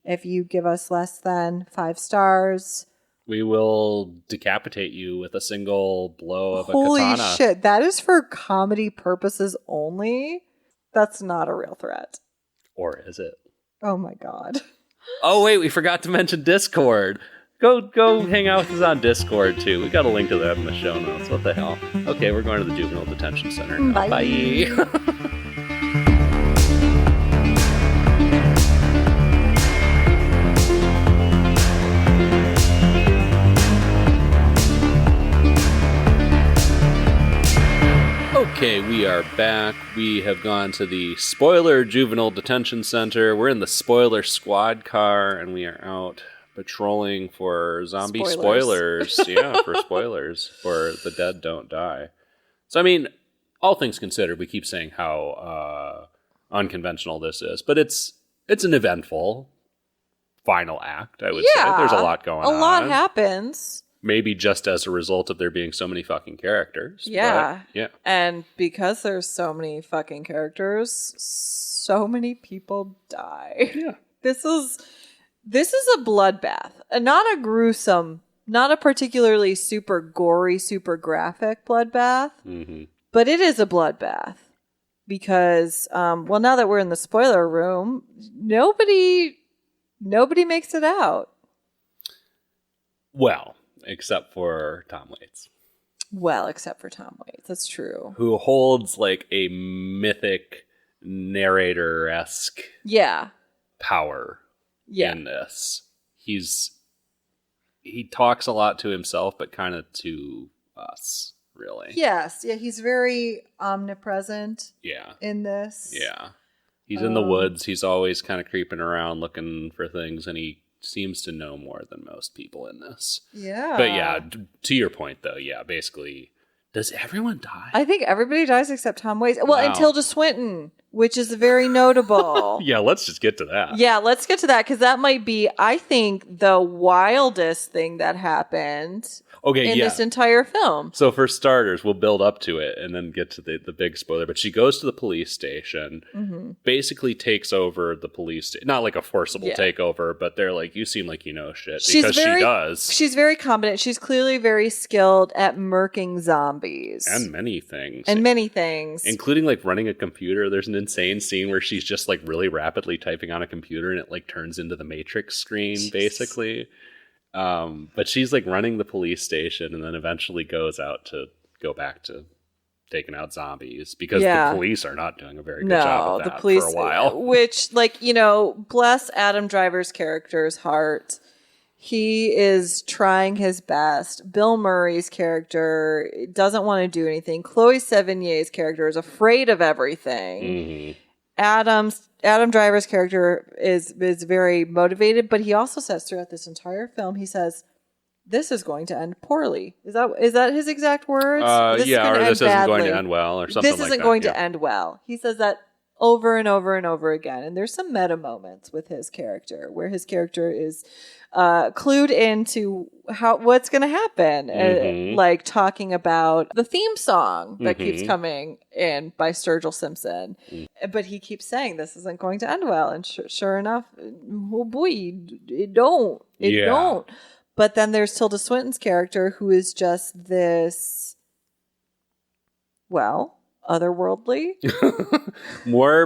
If you give us less than 5 stars, we will decapitate you with a single blow of a katana. Holy shit, that is for comedy purposes only? That's not a real threat. Or is it? Oh my god. Oh wait, we forgot to mention Discord. Go hang out with us on Discord too. We got a link to that in the show notes. What the hell? Okay, we're going to the juvenile detention center now. Bye. Bye. Okay, we are back. We have gone to the Spoiler Juvenile Detention Center. We're in the Spoiler Squad car, and we are out patrolling for zombie spoilers. Yeah, for spoilers. For The Dead Don't Die. So, I mean, all things considered, we keep saying how unconventional this is, but it's an eventful final act, I would say. There's a lot going on. A lot happens. Maybe just as a result of there being so many fucking characters. Yeah. But, yeah. And because there's so many fucking characters, so many people die. Yeah. This is a bloodbath. And not a gruesome, not a particularly super gory, super graphic bloodbath. Mm-hmm. But it is a bloodbath. Because, now that we're in the spoiler room, nobody makes it out. Well, except for Tom Waits. Well, except for Tom Waits. That's true. Who holds like a mythic narrator-esque power in this. He talks a lot to himself, but kind of to us, really. Yes. Yeah, he's very omnipresent in this. Yeah. He's in the woods. He's always kind of creeping around looking for things, and he seems to know more than most people in this. Yeah. But yeah, to your point, though, basically, does everyone die? I think everybody dies except Tom Waits. Well, and Tilda Swinton, which is very notable. Yeah, let's just get to that. Yeah, let's get to that, because that might be, I think, the wildest thing that happened in this entire film. So for starters, we'll build up to it and then get to the big spoiler. But she goes to the police station, basically takes over the police station. Not like a forcible takeover, but they're like, you seem like you know shit. She does. She's very competent. She's clearly very skilled at murking zombies. And many things. Including like running a computer. There's an insane scene where she's just like really rapidly typing on a computer and it like turns into the Matrix screen, basically. But she's like running the police station and then eventually goes out to go back to taking out zombies because the police are not doing a very good job of that for a while. Which, like, you know, bless Adam Driver's character's heart. He is trying his best. Bill Murray's character doesn't want to do anything. Chloe Sevigny's character is afraid of everything. Adam Driver's character is very motivated, but he also says throughout this entire film, he says, "This is going to end poorly." Is that his exact words? This isn't going to end well, or something like that. This isn't going to end well. He says that over and over and over again. And there's some meta moments with his character where his character is clued into what's going to happen. Like talking about the theme song that keeps coming in by Sturgill Simpson. But he keeps saying this isn't going to end well. And sure enough, oh boy, it don't. It don't. But then there's Tilda Swinton's character who is just this, otherworldly.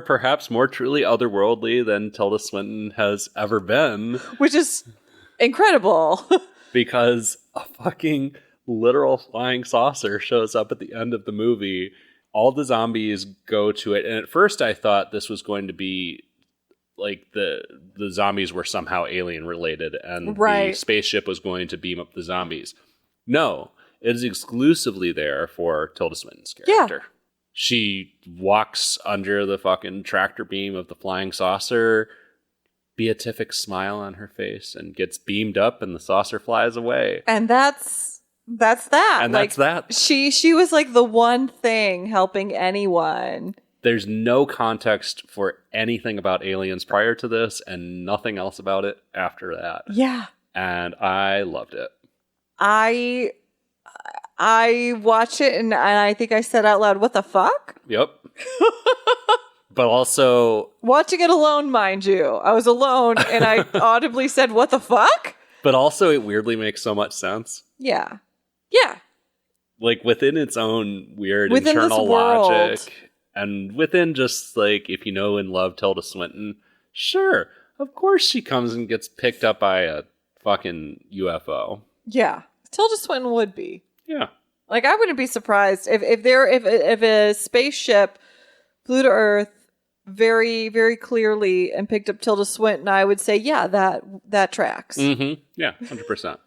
Perhaps more truly otherworldly than Tilda Swinton has ever been. Which is incredible. Because a fucking literal flying saucer shows up at the end of the movie. All the zombies go to it. And at first I thought this was going to be like the zombies were somehow alien related and the spaceship was going to beam up the zombies. No, it is exclusively there for Tilda Swinton's character. Yeah. She walks under the fucking tractor beam of the flying saucer, beatific smile on her face, and gets beamed up and the saucer flies away. And that's that. And like, that's that. She was like the one thing helping anyone. There's no context for anything about aliens prior to this and nothing else about it after that. Yeah. And I loved it. I watched it and I think I said out loud, "What the fuck?" Yep. But also... Watching it alone, mind you. I was alone and I audibly said, "What the fuck?" But also it weirdly makes so much sense. Yeah. Yeah. Like within its own weird internal logic. And within just, like, if you know and love Tilda Swinton, sure, of course she comes and gets picked up by a fucking UFO. Yeah. Tilda Swinton would be. Yeah. Like, I wouldn't be surprised if a spaceship flew to Earth very, very clearly and picked up Tilda Swinton, I would say, yeah, that tracks. Mm-hmm. Yeah, 100%.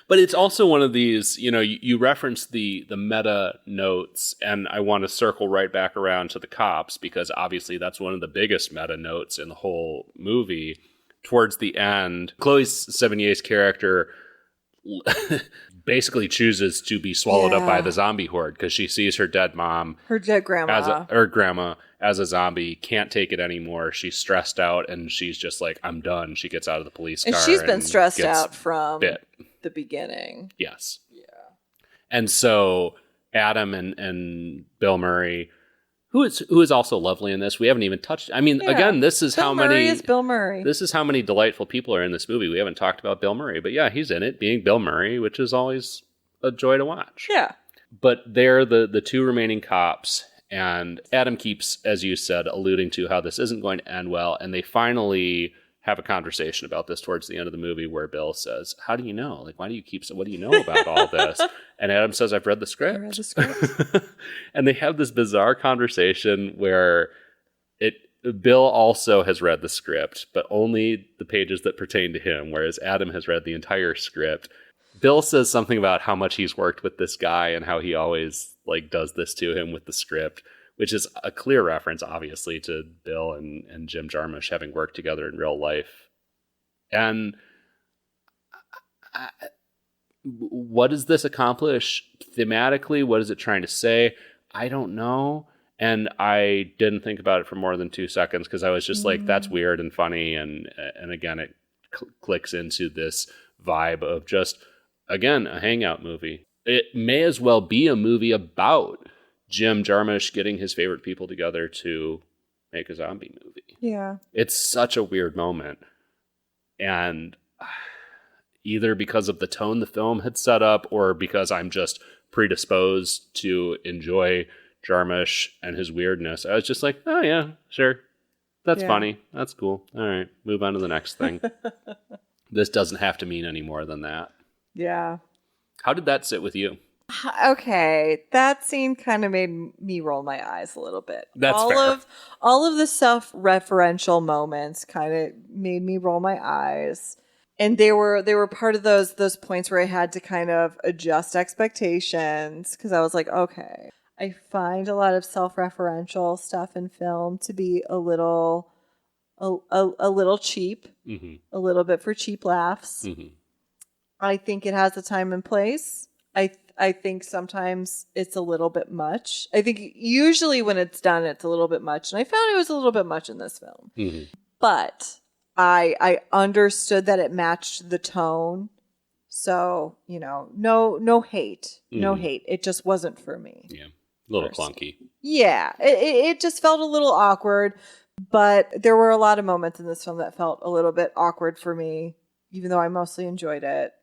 But it's also one of these, you know, you referenced the meta notes, and I want to circle right back around to the cops, because obviously that's one of the biggest meta notes in the whole movie. Towards the end, Chloe Sevigny's character basically chooses to be swallowed up by the zombie horde because she sees her dead mom, her dead grandma, as a zombie, can't take it anymore. She's stressed out and she's just like, "I'm done." She gets out of the police car. And she's been stressed out from the beginning. Yes. Yeah. And so Adam and Bill Murray, who is also lovely in this. We haven't even touched. I mean, again, this is Bill Murray is Bill Murray. This is how many delightful people are in this movie. We haven't talked about Bill Murray, but yeah, he's in it, being Bill Murray, which is always a joy to watch. Yeah. But they're the two remaining cops, and Adam keeps, as you said, alluding to how this isn't going to end well, and they finally have a conversation about this towards the end of the movie where Bill says, how do you know? Like, why do you keep, what do you know about all this? And Adam says, I've read the script. I read the script. And they have this bizarre conversation where Bill also has read the script, but only the pages that pertain to him, whereas Adam has read the entire script. Bill says something about how much he's worked with this guy and how he always like does this to him with the script, which is a clear reference, obviously, to Bill and Jim Jarmusch having worked together in real life. And what does this accomplish thematically? What is it trying to say? I don't know. And I didn't think about it for more than 2 seconds because I was just like, that's weird and funny. And again, it clicks into this vibe of just, again, a hangout movie. It may as well be a movie about Jim Jarmusch getting his favorite people together to make a zombie movie. Yeah. It's such a weird moment. And either because of the tone the film had set up or because I'm just predisposed to enjoy Jarmusch and his weirdness, I was just like, oh yeah, sure. That's funny. That's cool. All right, move on to the next thing. This doesn't have to mean any more than that. Yeah. How did that sit with you? Okay, that scene kind of made me roll my eyes a little bit. That's fair. All of the self-referential moments kind of made me roll my eyes. And they were part of those points where I had to kind of adjust expectations because I was like, okay, I find a lot of self-referential stuff in film to be a little cheap, a little bit for cheap laughs. I think it has a time and place. I think sometimes it's a little bit much. I think usually when it's done, it's a little bit much. And I found it was a little bit much in this film. But I understood that it matched the tone. So, no hate. No hate. It just wasn't for me. Yeah. A little clunky. Yeah. It just felt a little awkward. But there were a lot of moments in this film that felt a little bit awkward for me, even though I mostly enjoyed it.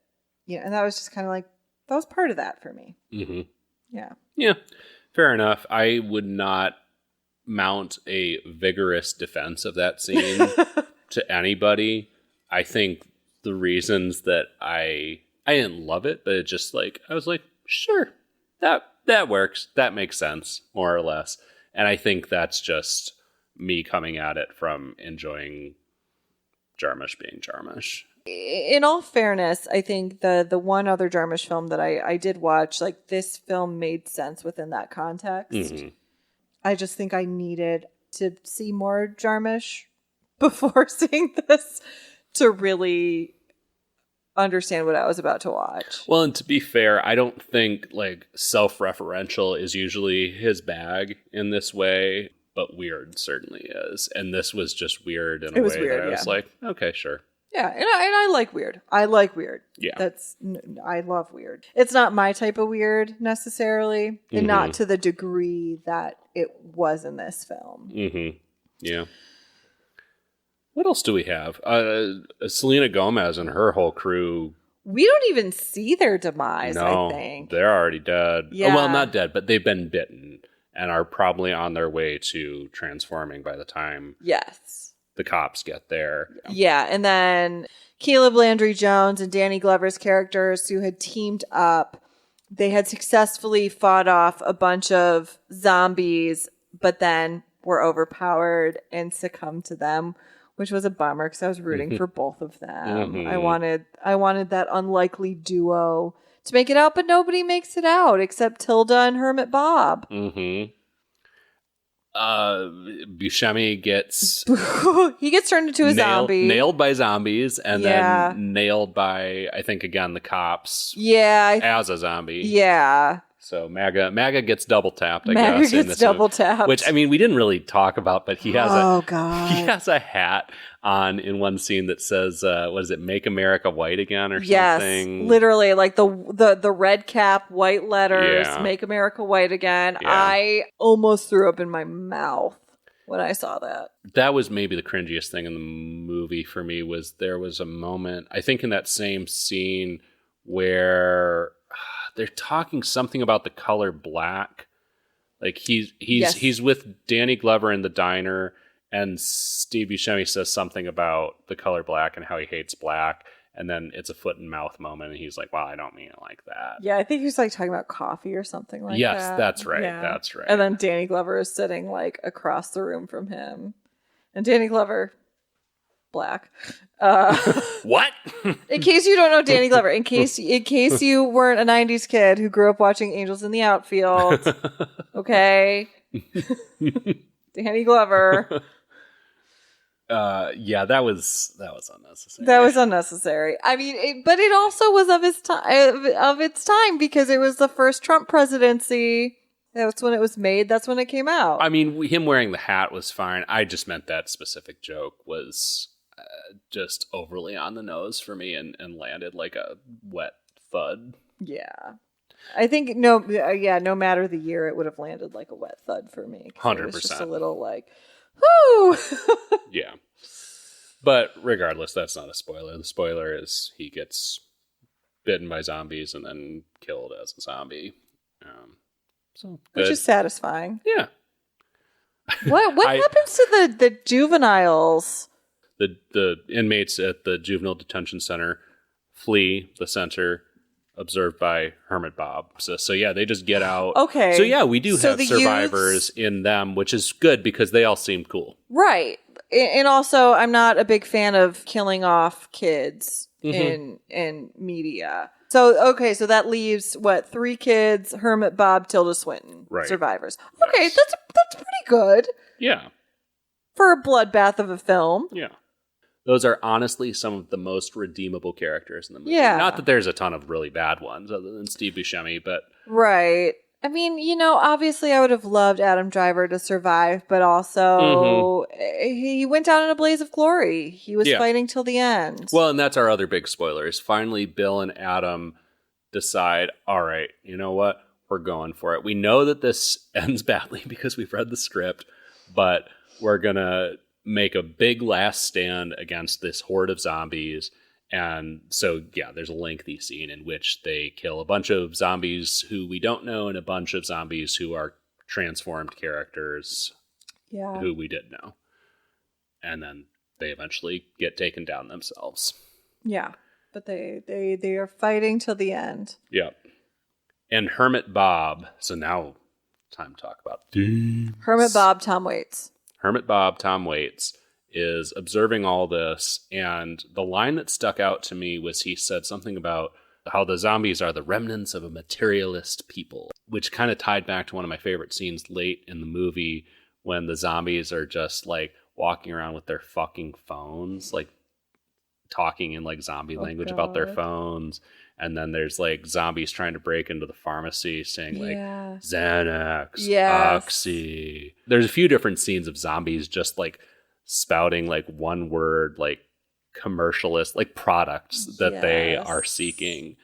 Yeah. And that was just kind of like, that was part of that for me. Yeah. Yeah. Fair enough. I would not mount a vigorous defense of that scene to anybody. I think the reasons that I didn't love it, but it just like, I was like, sure, that works. That makes sense, more or less. And I think that's just me coming at it from enjoying Jarmusch being Jarmusch. In all fairness, I think the one other Jarmusch film that I did watch, like this film made sense within that context. I just think I needed to see more Jarmusch before seeing this to really understand what I was about to watch. Well, and to be fair, I don't think like self-referential is usually his bag in this way, but weird certainly is. And this was just weird in a way that I was like, okay, sure. Yeah, and I like weird. I like weird. Yeah. I love weird. It's not my type of weird necessarily, and not to the degree that it was in this film. Yeah. What else do we have? Selena Gomez and her whole crew. We don't even see their demise, no, I think. They're already dead. Yeah. Well, not dead, but they've been bitten and are probably on their way to transforming by the time the cops get there. Yeah, and then Caleb Landry Jones and Danny Glover's characters who had teamed up, they had successfully fought off a bunch of zombies, but then were overpowered and succumbed to them, which was a bummer because I was rooting for both of them. I wanted that unlikely duo to make it out, but nobody makes it out except Tilda and Hermit Bob. Buscemi gets he gets turned into a zombie, nailed by zombies, and then nailed by, I think, again, the cops. As a zombie. So MAGA gets double tapped. MAGA gets double tapped. Which, I mean, we didn't really talk about, but he has he has a hat on in one scene that says, what is it, "Make America White Again" or something? Yes, literally, like the red cap, white letters, "Make America White Again." Yeah. I almost threw up in my mouth when I saw that. That was maybe the cringiest thing in the movie for me. Was there was a moment, I think, in that same scene where they're talking something about the color black. Like he's with Danny Glover in the diner, And Steve Buscemi says something about the color black and how he hates black. And then it's a foot and mouth moment. And he's like, well, I don't mean it like that. Yeah, I think he was like talking about coffee or something like that. Yes, that's right. Yeah. That's right. And then Danny Glover is sitting like across the room from him. And Danny Glover, black. What? In case you don't know Danny Glover, in case you weren't a 90s kid who grew up watching Angels in the Outfield, okay? Danny Glover. Yeah, that was unnecessary. That was unnecessary. I mean, but it also was of its time because it was the first Trump presidency. That's when it was made. That's when it came out. I mean, him wearing the hat was fine. I just meant that specific joke was just overly on the nose for me and landed like a wet thud. Yeah. I think no matter the year, it would have landed like a wet thud for me. 100%. It was just a little like, whoo! Yeah. But regardless, that's not a spoiler. The spoiler is he gets bitten by zombies and then killed as a zombie. Which is satisfying. Yeah. What happens to the juveniles? The inmates at the juvenile detention center flee the center, observed by Hermit Bob. So yeah, they just get out. Okay. So yeah, we do have the survivors in them, which is good because they all seem cool. Right. And also, I'm not a big fan of killing off kids in media. So, okay, so that leaves, 3 kids, Hermit Bob, Tilda Swinton, survivors. Okay, Yes. that's pretty good. Yeah. For a bloodbath of a film. Yeah. Those are honestly some of the most redeemable characters in the movie. Yeah. Not that there's a ton of really bad ones other than Steve Buscemi, but... Right. I mean, obviously I would have loved Adam Driver to survive, but also he went down in a blaze of glory. He was fighting till the end. Well, and that's our other big spoiler is finally Bill and Adam decide, all right, you know what? We're going for it. We know that this ends badly because we've read the script, but we're going to make a big last stand against this horde of zombies. And so, yeah, there's a lengthy scene in which they kill a bunch of zombies who we don't know and a bunch of zombies who are transformed characters who we did know. And then they eventually get taken down themselves. Yeah, but they are fighting till the end. Yeah. And Hermit Bob, so now time to talk about Hermit Bob, Tom Waits. Hermit Bob, Tom Waits, is observing all this, and the line that stuck out to me was he said something about how the zombies are the remnants of a materialist people, which kind of tied back to one of my favorite scenes late in the movie when the zombies are just like walking around with their fucking phones, like talking in like zombie language about their phones. And then there's like zombies trying to break into the pharmacy saying like Xanax, Oxy. There's a few different scenes of zombies just like spouting like one word, like commercialist, like products that they are seeking.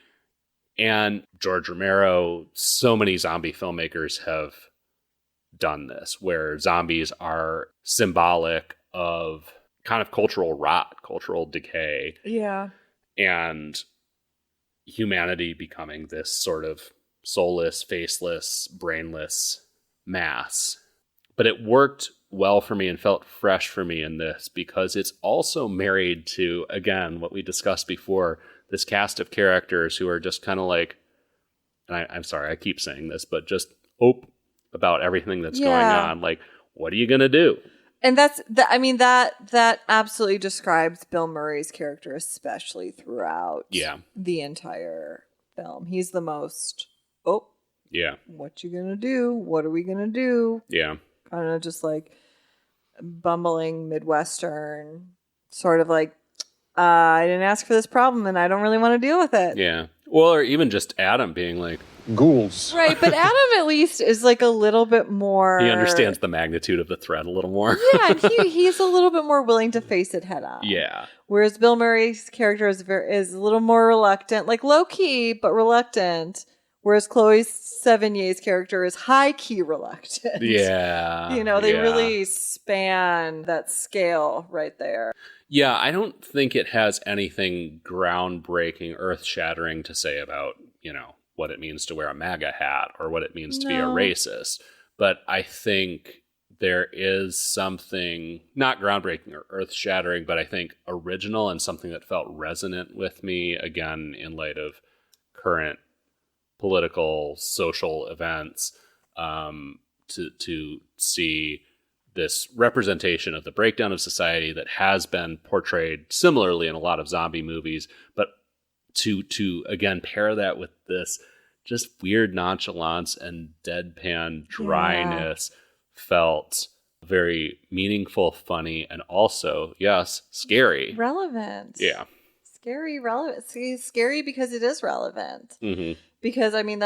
And George Romero, so many zombie filmmakers have done this, where zombies are symbolic of kind of cultural rot, cultural decay. Yeah. And humanity becoming this sort of soulless, faceless, brainless mass. But it worked well for me and felt fresh for me in this because it's also married to, again, what we discussed before, this cast of characters who are just kind of like, and I'm sorry, I keep saying this, but just about everything that's going on. Like, what are you going to do? And that absolutely describes Bill Murray's character, especially throughout the entire film. He's the most, what you gonna do? What are we gonna do? Yeah. Kind of just like bumbling Midwestern, sort of like, I didn't ask for this problem and I don't really want to deal with it. Yeah. Well, or even just Adam being like, ghouls. Right, but Adam at least is like a little bit more... He understands the magnitude of the threat a little more. Yeah, he's a little bit more willing to face it head on. Yeah. Whereas Bill Murray's character is a little more reluctant, like low-key, but reluctant. Whereas Chloe Sevigny's character is high-key reluctant. Yeah. They really span that scale right there. Yeah, I don't think it has anything groundbreaking, earth-shattering to say about, what it means to wear a MAGA hat or what it means to be a racist. But I think there is something not groundbreaking or earth-shattering, but I think original and something that felt resonant with me, again, in light of current political, social events, to see this representation of the breakdown of society that has been portrayed similarly in a lot of zombie movies, but to again pair that with this just weird nonchalance and deadpan dryness felt very meaningful, funny, and also, yes, scary. Relevant. Yeah. Scary, relevant. See, scary because it is relevant. Mm-hmm. Because, I mean,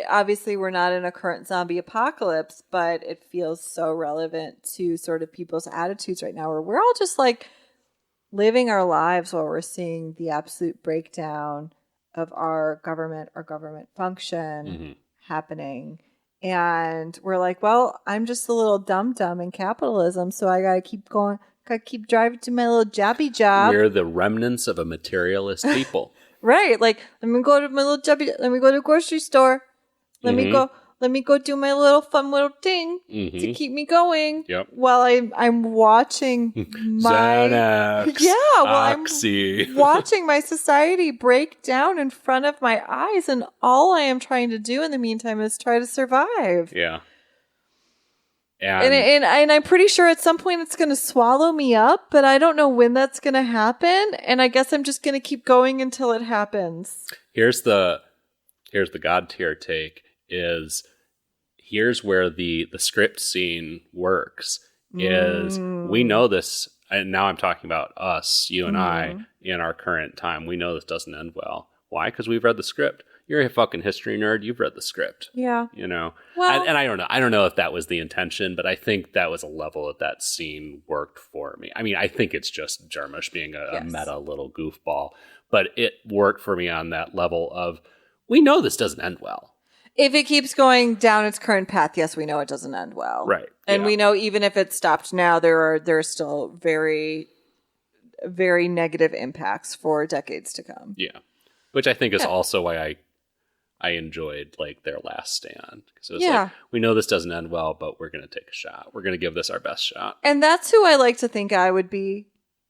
obviously we're not in a current zombie apocalypse, but it feels so relevant to sort of people's attitudes right now where we're all just like living our lives while we're seeing the absolute breakdown of our government function happening. And we're like, well, I'm just a little dum-dum in capitalism, so I got to keep going. Got to keep driving to my little jobby job. We're the remnants of a materialist people. Right. Like, let me go to my little jobby. Let me go to the grocery store. Let me go do my little fun little thing to keep me going. Yep. While I'm watching my Xanax, Oxy. I'm watching my society break down in front of my eyes, and all I am trying to do in the meantime is try to survive. Yeah. And I'm pretty sure at some point it's going to swallow me up, but I don't know when that's going to happen. And I guess I'm just going to keep going until it happens. Here's the God tier take is here's where the script scene works is we know this, and now I'm talking about us, you and I, in our current time. We know this doesn't end well. Why? Because we've read the script. You're a fucking history nerd. You've read the script. Yeah. You know? Well, and I don't know. I don't know if that was the intention, but I think that was a level that scene worked for me. I mean, I think it's just Jarmusch being a meta little goofball, but it worked for me on that level of, we know this doesn't end well. If it keeps going down its current path, yes, we know it doesn't end well. Right. And we know even if it stopped now, there are still very, very negative impacts for decades to come. Yeah. Which I think is also why I enjoyed like their last stand. Because it was like, we know this doesn't end well, but we're going to take a shot. We're going to give this our best shot. And that's who I like to think I would be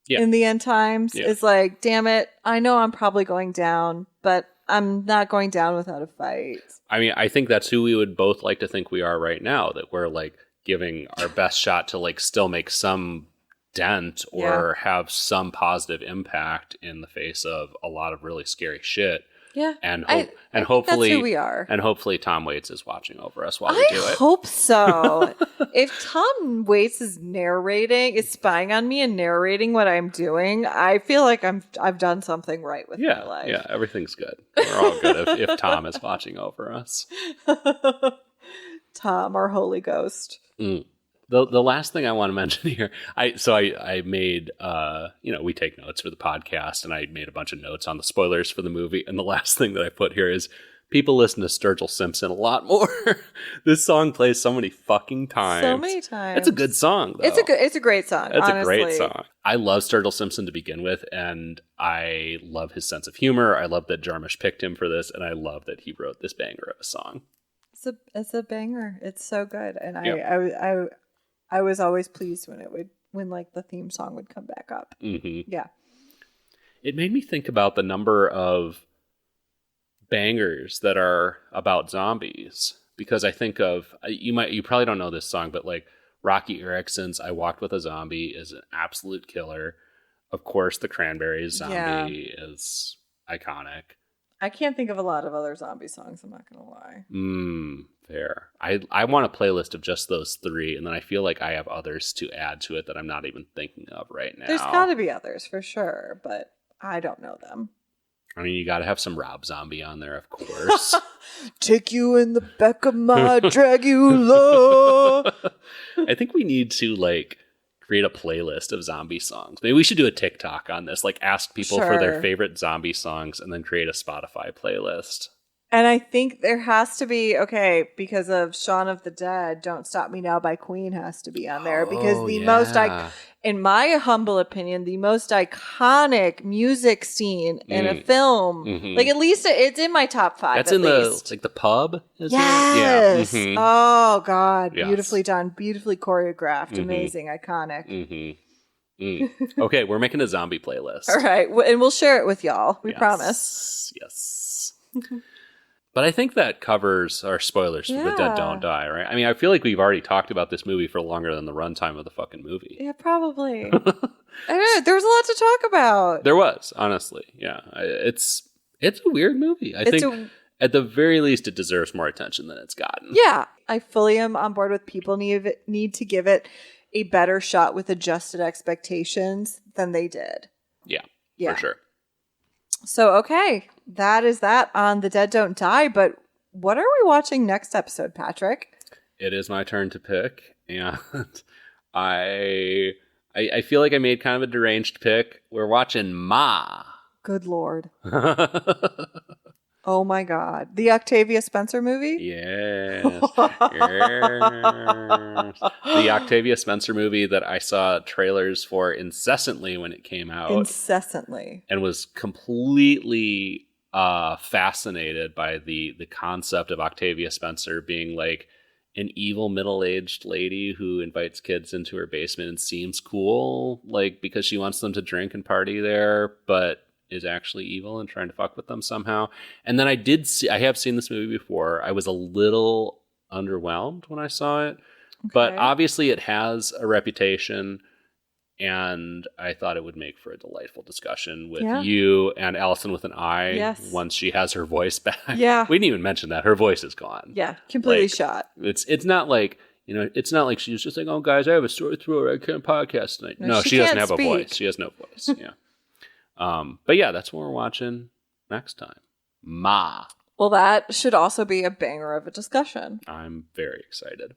in the end times. Is like, damn it, I know I'm probably going down, but I'm not going down without a fight. I mean, I think that's who we would both like to think we are right now, that we're like giving our best shot to like still make some dent or have some positive impact in the face of a lot of really scary shit. Yeah. And hopefully that's who we are. And hopefully Tom Waits is watching over us while we do it. I hope so. If Tom Waits is spying on me and narrating what I'm doing, I feel like I've done something right with my life. Yeah, everything's good. We're all good if Tom is watching over us. Tom, our Holy Ghost. The last thing I want to mention here, I made, we take notes for the podcast, and I made a bunch of notes on the spoilers for the movie. And the last thing that I put here is people listen to Sturgill Simpson a lot more. This song plays so many fucking times. So many times. It's a good song, though. It's a great song. It's honestly. a great song. I love Sturgill Simpson to begin with, and I love his sense of humor. I love that Jarmusch picked him for this, and I love that he wrote this banger of a song. It's a banger. It's so good, and I was always pleased when like the theme song would come back up. Mm-hmm. Yeah. It made me think about the number of bangers that are about zombies, because I think of, you probably don't know this song, but like Rocky Erickson's I Walked with a Zombie is an absolute killer. Of course, the Cranberries Zombie is iconic. I can't think of a lot of other zombie songs, I'm not going to lie. Fair. I want a playlist of just those three, and then I feel like I have others to add to it that I'm not even thinking of right now. There's got to be others for sure, but I don't know them. I mean, you got to have some Rob Zombie on there, of course. Take you in the back of my Dragula. I think we need to like create a playlist of zombie songs. Maybe we should do a TikTok on this, like ask people for their favorite zombie songs and then create a Spotify playlist. And I think there has to be, because of Shaun of the Dead, Don't Stop Me Now by Queen has to be on there, because in my humble opinion, the most iconic music scene in a film. Mm-hmm. Like, at least it's in my top 5. That's at in least. the pub. Is Yes. It? Yeah. Mm-hmm. Oh God, Yes. beautifully done, beautifully choreographed, amazing, iconic. Okay, we're making a zombie playlist. All right, and we'll share it with y'all. We promise. Yes. But I think that covers our spoilers for The Dead Don't Die, right? I mean, I feel like we've already talked about this movie for longer than the runtime of the fucking movie. Yeah, probably. I don't know. There was a lot to talk about. There was, honestly. Yeah. It's a weird movie. I think at the very least it deserves more attention than it's gotten. Yeah. I fully am on board with people need to give it a better shot with adjusted expectations than they did. Yeah. For sure. So, okay, that is that on The Dead Don't Die, but what are we watching next episode, Patrick? It is my turn to pick, and I feel like I made kind of a deranged pick. We're watching Ma. Good Lord. Oh my God. The Octavia Spencer movie? Yes. Yes. The Octavia Spencer movie that I saw trailers for incessantly when it came out. Incessantly. And was completely fascinated by the concept of Octavia Spencer being like an evil middle-aged lady who invites kids into her basement and seems cool, like because she wants them to drink and party there, but is actually evil and trying to fuck with them somehow. And then I have seen this movie before. I was a little underwhelmed when I saw it, but obviously it has a reputation, and I thought it would make for a delightful discussion with you and Allyson with an I once she has her voice back. Yeah. We didn't even mention that. Her voice is gone. Yeah, completely shot. It's not like, it's not like she's just like, oh, guys, I have a sore throat. I can't podcast tonight. No, she doesn't have a voice. She has no voice. Yeah. But yeah, that's what we're watching next time. Ma. Well, that should also be a banger of a discussion. I'm very excited.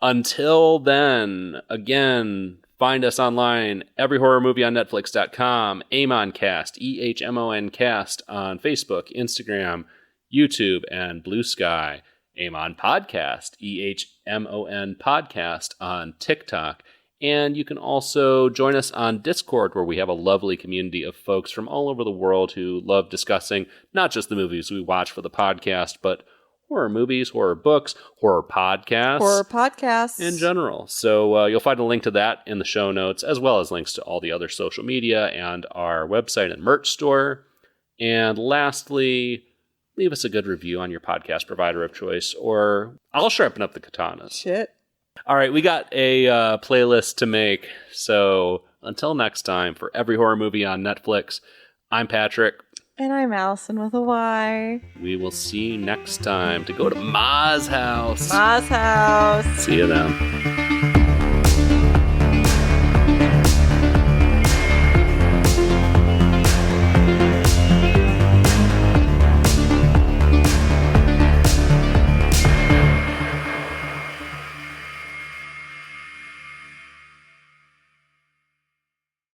Until then, again, find us online, everyhorrormovieonnetflix.com, Amoncast, EHMONcast on Facebook, Instagram, YouTube, and Blue Sky. Amon Podcast, EHMON Podcast on TikTok. And you can also join us on Discord, where we have a lovely community of folks from all over the world who love discussing not just the movies we watch for the podcast, but horror movies, horror books, horror podcasts in general. So you'll find a link to that in the show notes, as well as links to all the other social media and our website and merch store. And lastly, leave us a good review on your podcast provider of choice, or I'll sharpen up the katanas. Shit. All right, we got a playlist to make. So until next time, for Every Horror Movie on Netflix, I'm Patrick. And I'm Allyson with a Y. We will see you next time to go to Ma's house. Ma's house. See you then.